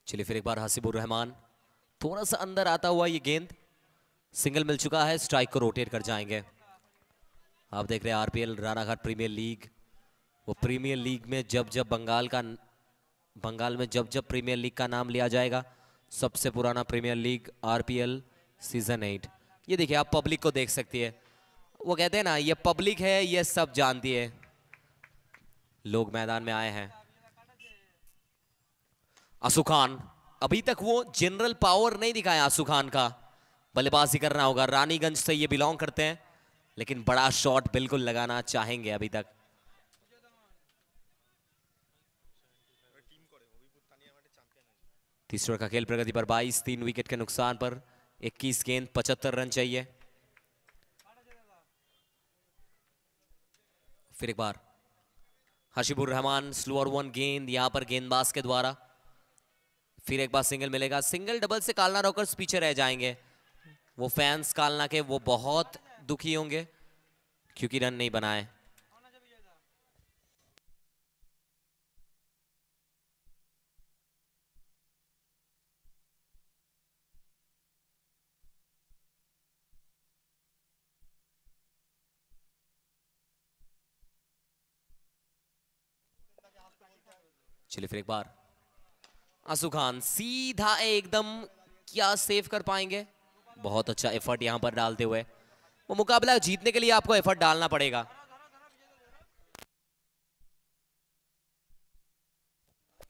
चलिए फिर एक बार हसीबुर रहमान, थोड़ा सा अंदर आता हुआ ये गेंद, सिंगल मिल चुका है, स्ट्राइक को रोटेट कर जाएंगे। आप देख रहे हैं आरपीएल रानाघाट प्रीमियर लीग। वो प्रीमियर लीग में जब जब बंगाल में जब जब प्रीमियर लीग का नाम लिया जाएगा, सबसे पुराना प्रीमियर लीग आरपीएल सीजन 8। ये देखिए आप पब्लिक को देख सकती है, वो कहते हैं ना ये पब्लिक है, ये सब जानती है। लोग मैदान में आए हैं। आसू खान, अभी तक वो जनरल पावर नहीं दिखाया आसू खान का, बल्लेबाजी करना होगा। रानीगंज से ये बिलोंग करते हैं, लेकिन बड़ा शॉट बिल्कुल लगाना चाहेंगे अभी तक। तीसरे का खेल प्रगति पर 22, 3 विकेट के नुकसान पर 21 गेंद 75 रन चाहिए। फिर एक बार हशीबुर रहमान, स्लोअर 1 गेंद यहां पर गेंदबाज के द्वारा। फिर एक बार सिंगल मिलेगा, सिंगल डबल से कालना रॉकर्स पीछे रह जाएंगे। वो फैंस कालना के वो बहुत दुखी होंगे क्योंकि रन नहीं बनाए। चलिए फिर एक बार आसू खान सीधा एकदम, क्या सेव कर पाएंगे? बहुत अच्छा एफर्ट यहां पर डालते हुए। वो मुकाबला जीतने के लिए आपको एफर्ट डालना पड़ेगा।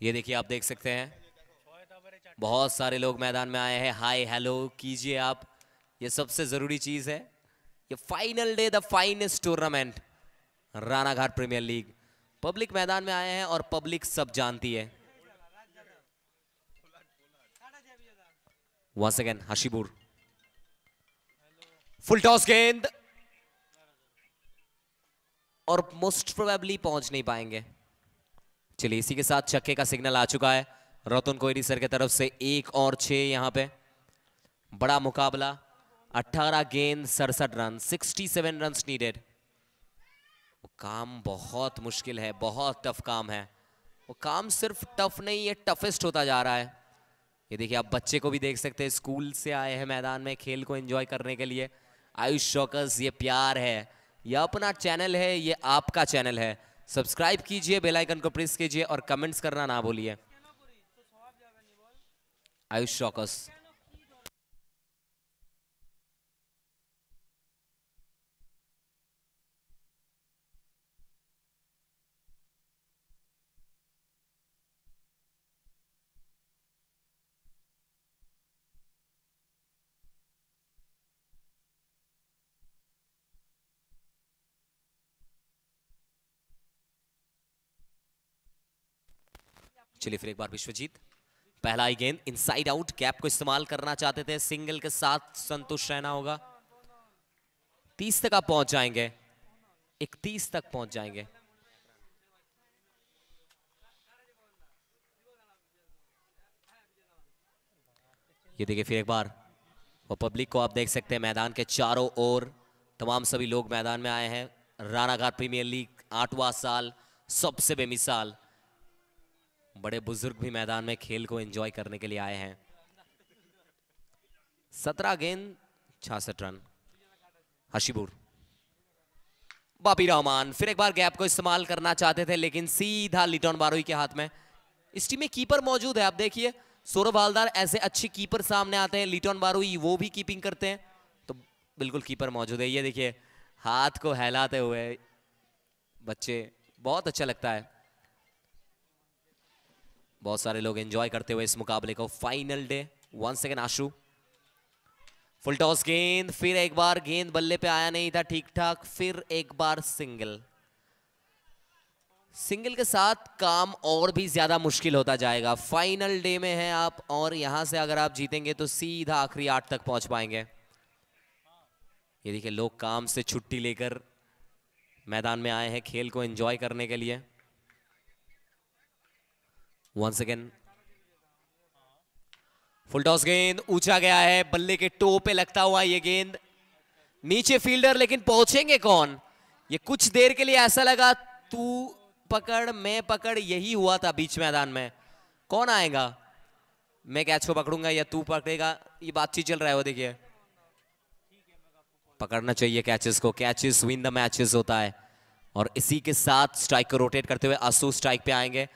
ये देखिए आप देख सकते हैं बहुत सारे लोग मैदान में आए हैं। हाय हेलो कीजिए आप, ये सबसे जरूरी चीज है। ये final day, the finest tournament Ranaghat premier league. Public मैदान में आए हैं और पब्लिक सब जानती है। Once again Hashibur, full toss गेंद और मोस्ट प्रोबेबली पहुंच नहीं पाएंगे। चलिए इसी के साथ छक्के का सिग्नल आ चुका है रतन कोयरी सर की तरफ से। 1 और 6 यहां पे बड़ा मुकाबला। 18 गेंद 67 रन, 67 रन नीडेड। वो काम बहुत मुश्किल है, बहुत टफ काम है। वो काम सिर्फ टफ नहीं, ये टफेस्ट होता जा रहा है। ये देखिए आप बच्चे को भी देख सकते हैं, स्कूल से आए हैं मैदान में खेल को एंजॉय करने के लिए। आयुष शॉकर्स, ये प्यार है, ये अपना चैनल है, ये आपका चैनल है। सब्सक्राइब कीजिए, बेल आइकन को प्रेस कीजिए और कमेंट्स करना ना भूलिए। आयुष शॉकर्स, चलिए फिर एक बार विश्वजीत, पहला ही गेंद इनसाइड आउट। गैप को इस्तेमाल करना चाहते थे, सिंगल के साथ संतुष्ट रहना होगा। 30 तक आप पहुंच जाएंगे, 31 तक पहुंच जाएंगे। ये देखिए फिर एक बार वो पब्लिक को आप देख सकते हैं मैदान के चारों ओर। तमाम सभी लोग मैदान में आए हैं। रानाघाट प्रीमियर लीग 8वां साल, सबसे बेमिसाल। बड़े बुजुर्ग भी मैदान में खेल को एंजॉय करने के लिए आए हैं। 17 गेंद 66 रन। हशीबुर, बापी रहमान फिर एक बार गैप को इस्तेमाल करना चाहते थे, लेकिन सीधा लिटन बारोई के हाथ में। इस टीम में कीपर मौजूद है, आप देखिए सौरभ हालदार, ऐसे अच्छे कीपर सामने आते हैं। लिटन बारोई वो भी कीपिंग करते हैं, तो बिल्कुल कीपर मौजूद है। ये देखिए हाथ को हिलाते हुए बच्चे, बहुत अच्छा लगता है। बहुत सारे लोग एंजॉय करते हुए इस मुकाबले को। Final day. 1 सेकेंड आशु। फुल टॉस गेंद, फिर एक बार गेंद बल्ले पे आया नहीं था ठीक ठाक, फिर एक बार सिंगल। सिंगल के साथ काम और भी ज्यादा मुश्किल होता जाएगा। फाइनल डे में हैं आप, और यहां से अगर आप जीतेंगे तो सीधा आखिरी 8 तक पहुंच पाएंगे। ये देखिए, लोग काम से छुट्टी लेकर मैदान में आए हैं खेल को एंजॉय करने के लिए। 1 सेकेंड। फुल टॉस गेंद ऊंचा गया है, बल्ले के टो पे लगता हुआ ये गेंद। नीचे फील्डर, लेकिन पहुंचेंगे कौन? ये कुछ देर के लिए ऐसा लगा तू पकड़ मैं पकड़, यही हुआ था बीच मैदान में। कौन आएगा? मैं कैच को पकड़ूंगा या तू पकड़ेगा, ये बातचीत चल रहा है। वो देखिए, पकड़ना चाहिए कैचेस को। कैचेस विन द मैचेस होता है। और इसी के साथ स्ट्राइक को रोटेट करते हुए आशु स्ट्राइक पे आएंगे।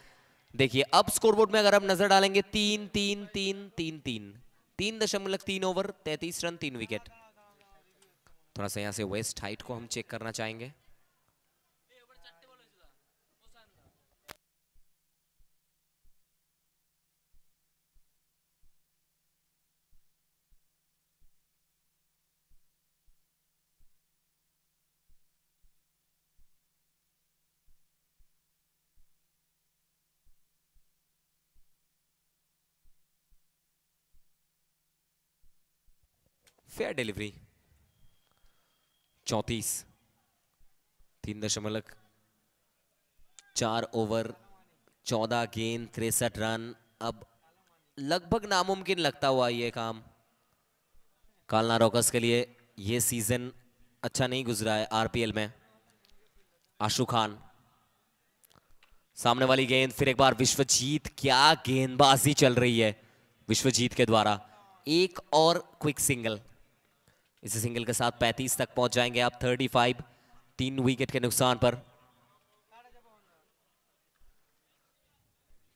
देखिए, अब स्कोरबोर्ड में अगर आप नजर डालेंगे 3.3 ओवर 33 रन 3 विकेट। थोड़ा सा यहां से वेस्ट हाइट को हम चेक करना चाहेंगे। Fair delivery. 34 3.4 ओवर 14 गेंद 63 रन। अब लगभग नामुमकिन लगता हुआ ये काम कालना रॉकर्स के लिए। ये सीजन अच्छा नहीं गुजरा है आरपीएल में। आशु खान, सामने वाली गेंद, फिर एक बार विश्वजीत। क्या गेंदबाजी चल रही है विश्वजीत के द्वारा। एक और क्विक सिंगल। इस सिंगल के साथ 35 तक पहुंच जाएंगे आप। 35 3 विकेट के नुकसान पर।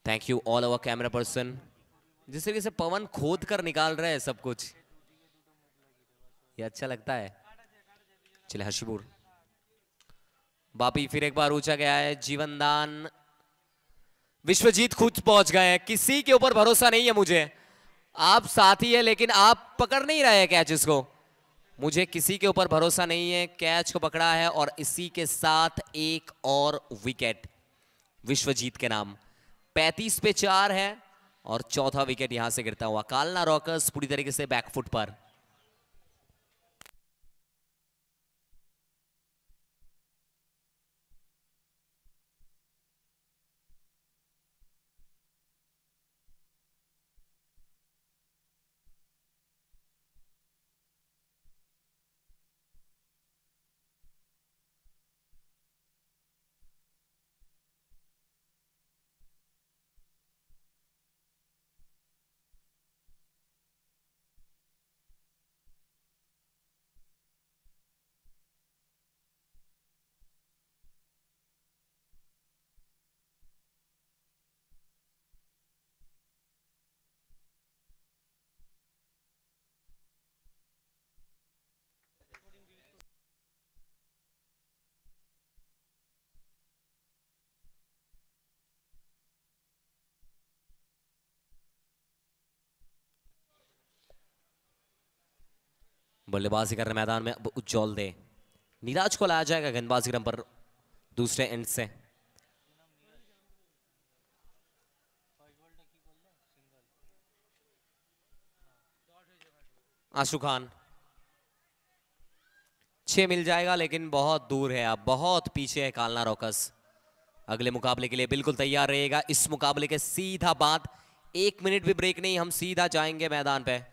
Thank you all our camera person. जिस तरीके से पवन खोद कर निकाल रहे हैं सब कुछ, ये अच्छा लगता है। चले हर्षपुर। बापी, फिर एक बार ऊंचा गया है। जीवनदान। विश्वजीत खुद पहुंच गए हैं। किसी के ऊपर भरोसा नहीं है मुझे। आप साथी है लेकिन आप पकड़ नहीं रहे हैं कैचेस को। मुझे किसी के ऊपर भरोसा नहीं है। कैच को पकड़ा है और इसी के साथ एक और विकेट विश्वजीत के नाम। 35 पे 4 है और चौथा विकेट यहां से गिरता हुआ। कालना रॉकर्स पूरी तरीके से बैकफुट पर। बल्लेबाजी कर रहे मैदान में अब उज्जवल दे। नीरज को लाया जाएगा गेंदबाजी क्रम पर दूसरे एंड से। आशु खान। 6 मिल जाएगा लेकिन बहुत दूर है, अब बहुत पीछे है कालना रॉकर्स। अगले मुकाबले के लिए बिल्कुल तैयार रहेगा। इस मुकाबले के सीधा बाद 1 मिनट भी ब्रेक नहीं, हम सीधा जाएंगे मैदान पे।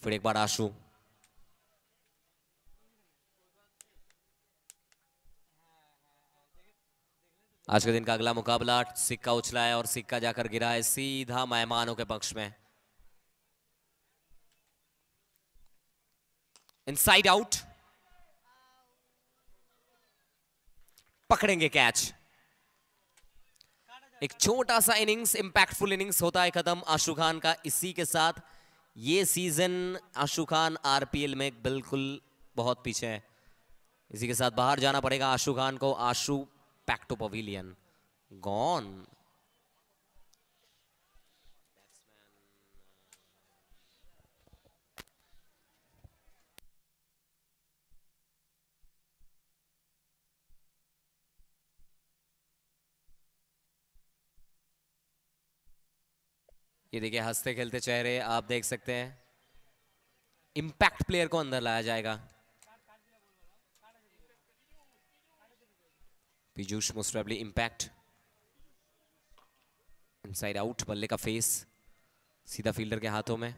फिर एक बार आशु। आज के दिन का अगला मुकाबला सिक्का उछला है और सिक्का जाकर गिरा है सीधा मेहमानों के पक्ष में। Inside out. पकड़ेंगे कैच। एक छोटा सा इनिंग्स, इंपैक्टफुल इनिंग्स होता है खत्म आशु खान का। इसी के साथ ये सीजन आशु खान आरपीएल में बिल्कुल बहुत पीछे है। इसी के साथ बाहर जाना पड़ेगा आशु खान को। आशु बैक टू पवेलियन, गॉन। ये देखिए हंसते खेलते चेहरे आप देख सकते हैं। इंपैक्ट प्लेयर को अंदर लाया जाएगा। Piyush most probably impact. Inside out, बल्ले का फेस सीधा फील्डर के हाथों में।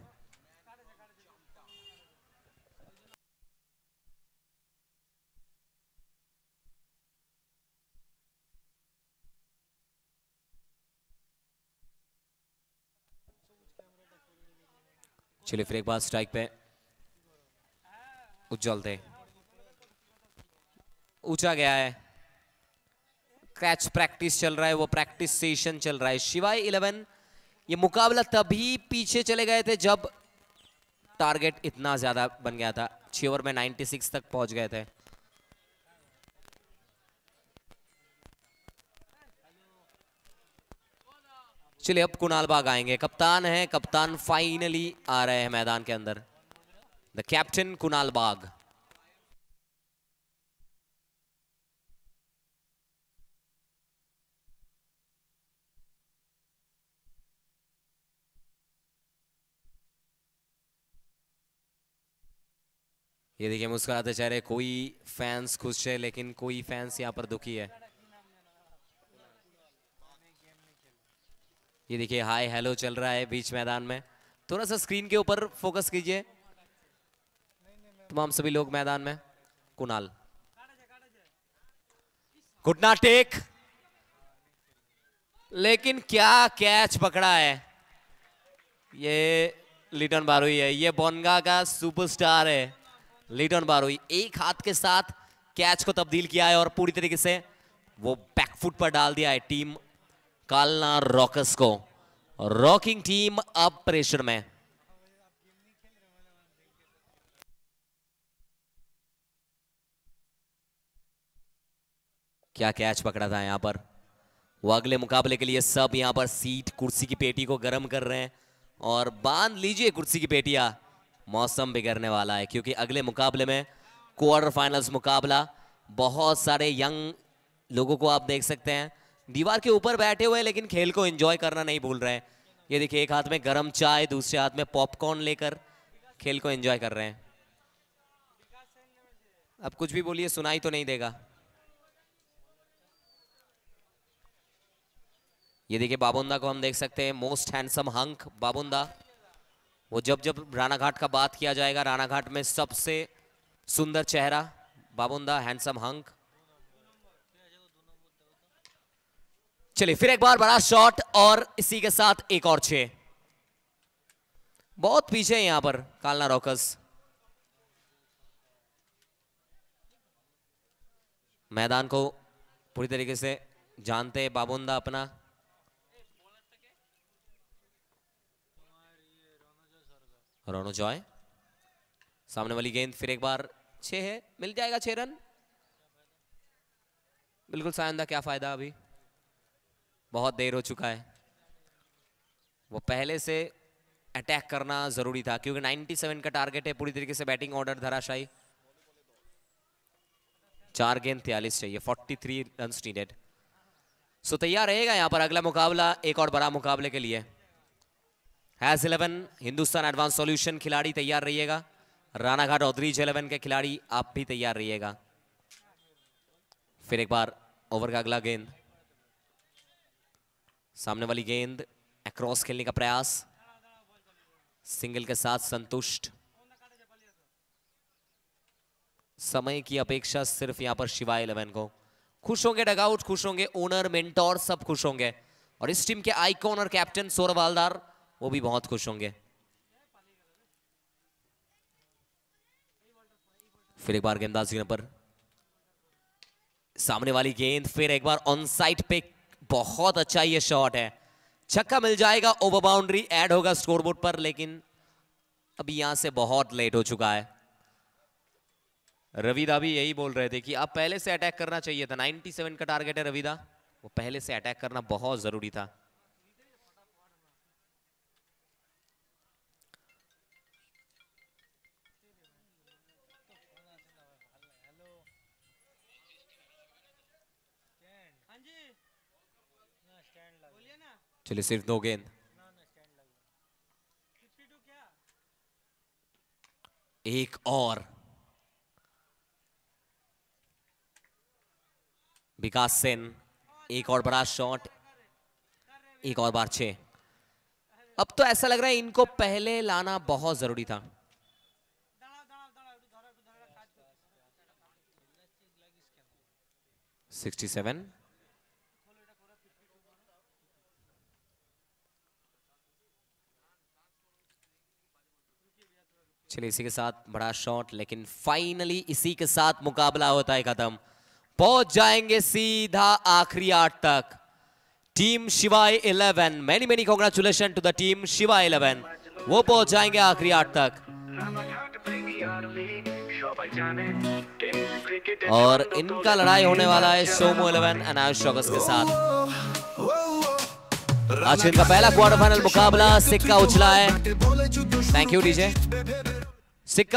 चलिए फिर एक बार स्ट्राइक पे उज्जवल थे, ऊंचा गया है। कैच प्रैक्टिस चल रहा है, वो प्रैक्टिस सेशन चल रहा है। शिवाय 11 ये मुकाबला तभी पीछे चले गए थे जब टारगेट इतना ज्यादा बन गया था। 6 ओवर में 96 तक पहुंच गए थे। चलिए अब कुणाल बाग आएंगे, कप्तान है। कप्तान फाइनली आ रहे हैं मैदान के अंदर। द कैप्टन कुणाल बाग। ये देखिए मुस्कुराते चेहरे, कोई फैंस खुश है लेकिन कोई फैंस यहाँ पर दुखी है। ये देखिए हाय हेलो चल रहा है बीच मैदान में। थोड़ा सा स्क्रीन के ऊपर फोकस कीजिए तमाम सभी लोग मैदान में। कुणाल घुटना टेक, लेकिन क्या कैच पकड़ा है। ये लिटन बारुई है, ये बोनगा का सुपरस्टार है लिटन बारुई। एक हाथ के साथ कैच को तब्दील किया है और पूरी तरीके से वो बैकफुट पर डाल दिया है टीम कालना रॉकर्स को। रॉकिंग टीम अब प्रेशर में। क्या कैच पकड़ा था यहां पर। वो अगले मुकाबले के लिए सब यहां पर सीट कुर्सी की पेटी को गर्म कर रहे हैं। और बांध लीजिए कुर्सी की पेटियां, मौसम बिगड़ने वाला है क्योंकि अगले मुकाबले में क्वार्टर फाइनल्स मुकाबला। बहुत सारे यंग लोगों को आप देख सकते हैं दीवार के ऊपर बैठे हुए लेकिन खेल को एंजॉय करना नहीं भूल रहे हैं। ये देखिए एक हाथ में गरम चाय, दूसरे हाथ में पॉपकॉर्न लेकर खेल को एंजॉय कर रहे हैं। अब कुछ भी बोलिए सुनाई तो नहीं देगा। ये देखिए बाबुंदा को हम देख सकते हैं, मोस्ट हैंडसम हंक बाबुंदा। वो जब जब रानाघाट का बात किया जाएगा, रानाघाट में सबसे सुंदर चेहरा बाबुंदा, हैंडसम हंक। चलिए फिर एक बार बड़ा शॉट और इसी के साथ एक और 6। बहुत पीछे है यहां पर कालना रॉकर्स। मैदान को पूरी तरीके से जानते हैं बाबुंदा अपना। रोनो जॉय सामने वाली गेंद, फिर एक बार 6 है, मिल जाएगा 6 रन। बिल्कुल शानदार, क्या फायदा, अभी बहुत देर हो चुका है। वो पहले से अटैक करना जरूरी था क्योंकि 97 का टारगेट है। पूरी तरीके से बैटिंग ऑर्डर धराशायी। 4 गेंद 43 चाहिए, 43 रन्स नीडेड। सो तैयार रहेगा यहां पर अगला मुकाबला एक और बड़ा मुकाबले के लिए। हैज 11 हिंदुस्तान एडवांस सॉल्यूशन खिलाड़ी तैयार रहिएगा। रानाघाट ऑदरीज 11 के खिलाड़ी आप भी तैयार रहिएगा। फिर एक बार ओवर का अगला गेंद, सामने वाली गेंद, अक्रॉस खेलने का प्रयास, सिंगल के साथ संतुष्ट। समय की अपेक्षा सिर्फ यहां पर शिवाय 11 को। खुश होंगे डगआउट, खुश होंगे ओनर, मेंटोर, सब खुश होंगे। और इस टीम के आइकॉन और कैप्टन सौरभ हवलदार वो भी बहुत खुश होंगे। फिर एक बार गेंदबाजी पर, सामने वाली गेंद, फिर एक बार ऑन साइड पे, बहुत अच्छा ये शॉट है, छक्का मिल जाएगा, ओवर बाउंड्री ऐड होगा स्कोरबोर्ड पर, लेकिन अभी यहां से बहुत लेट हो चुका है। रविदा भी यही बोल रहे थे कि अब पहले से अटैक करना चाहिए था। 97 का टारगेट है रविदा, वो पहले से अटैक करना बहुत जरूरी था। चलिए सिर्फ 2 गेंद। एक और विकास सेन, एक और बड़ा शॉट, एक और बार 6। अब तो ऐसा लग रहा है इनको पहले लाना बहुत जरूरी था। $67। चलिए इसी के साथ बड़ा शॉट, लेकिन फाइनली इसी के साथ मुकाबला होता है खत्म। पहुंच जाएंगे सीधा आखिरी 8 तक team Shivay 11। Many congratulation to the team Shivay 11। वो पहुंच जाएंगे आखिरी 8 तक। और इनका लड़ाई होने वाला है सोमो 11 एंड आयुष चौकस के साथ। आज इनका पहला क्वार्टर फाइनल मुकाबला सिक्का उछला है। Thank you DJ. सिक्का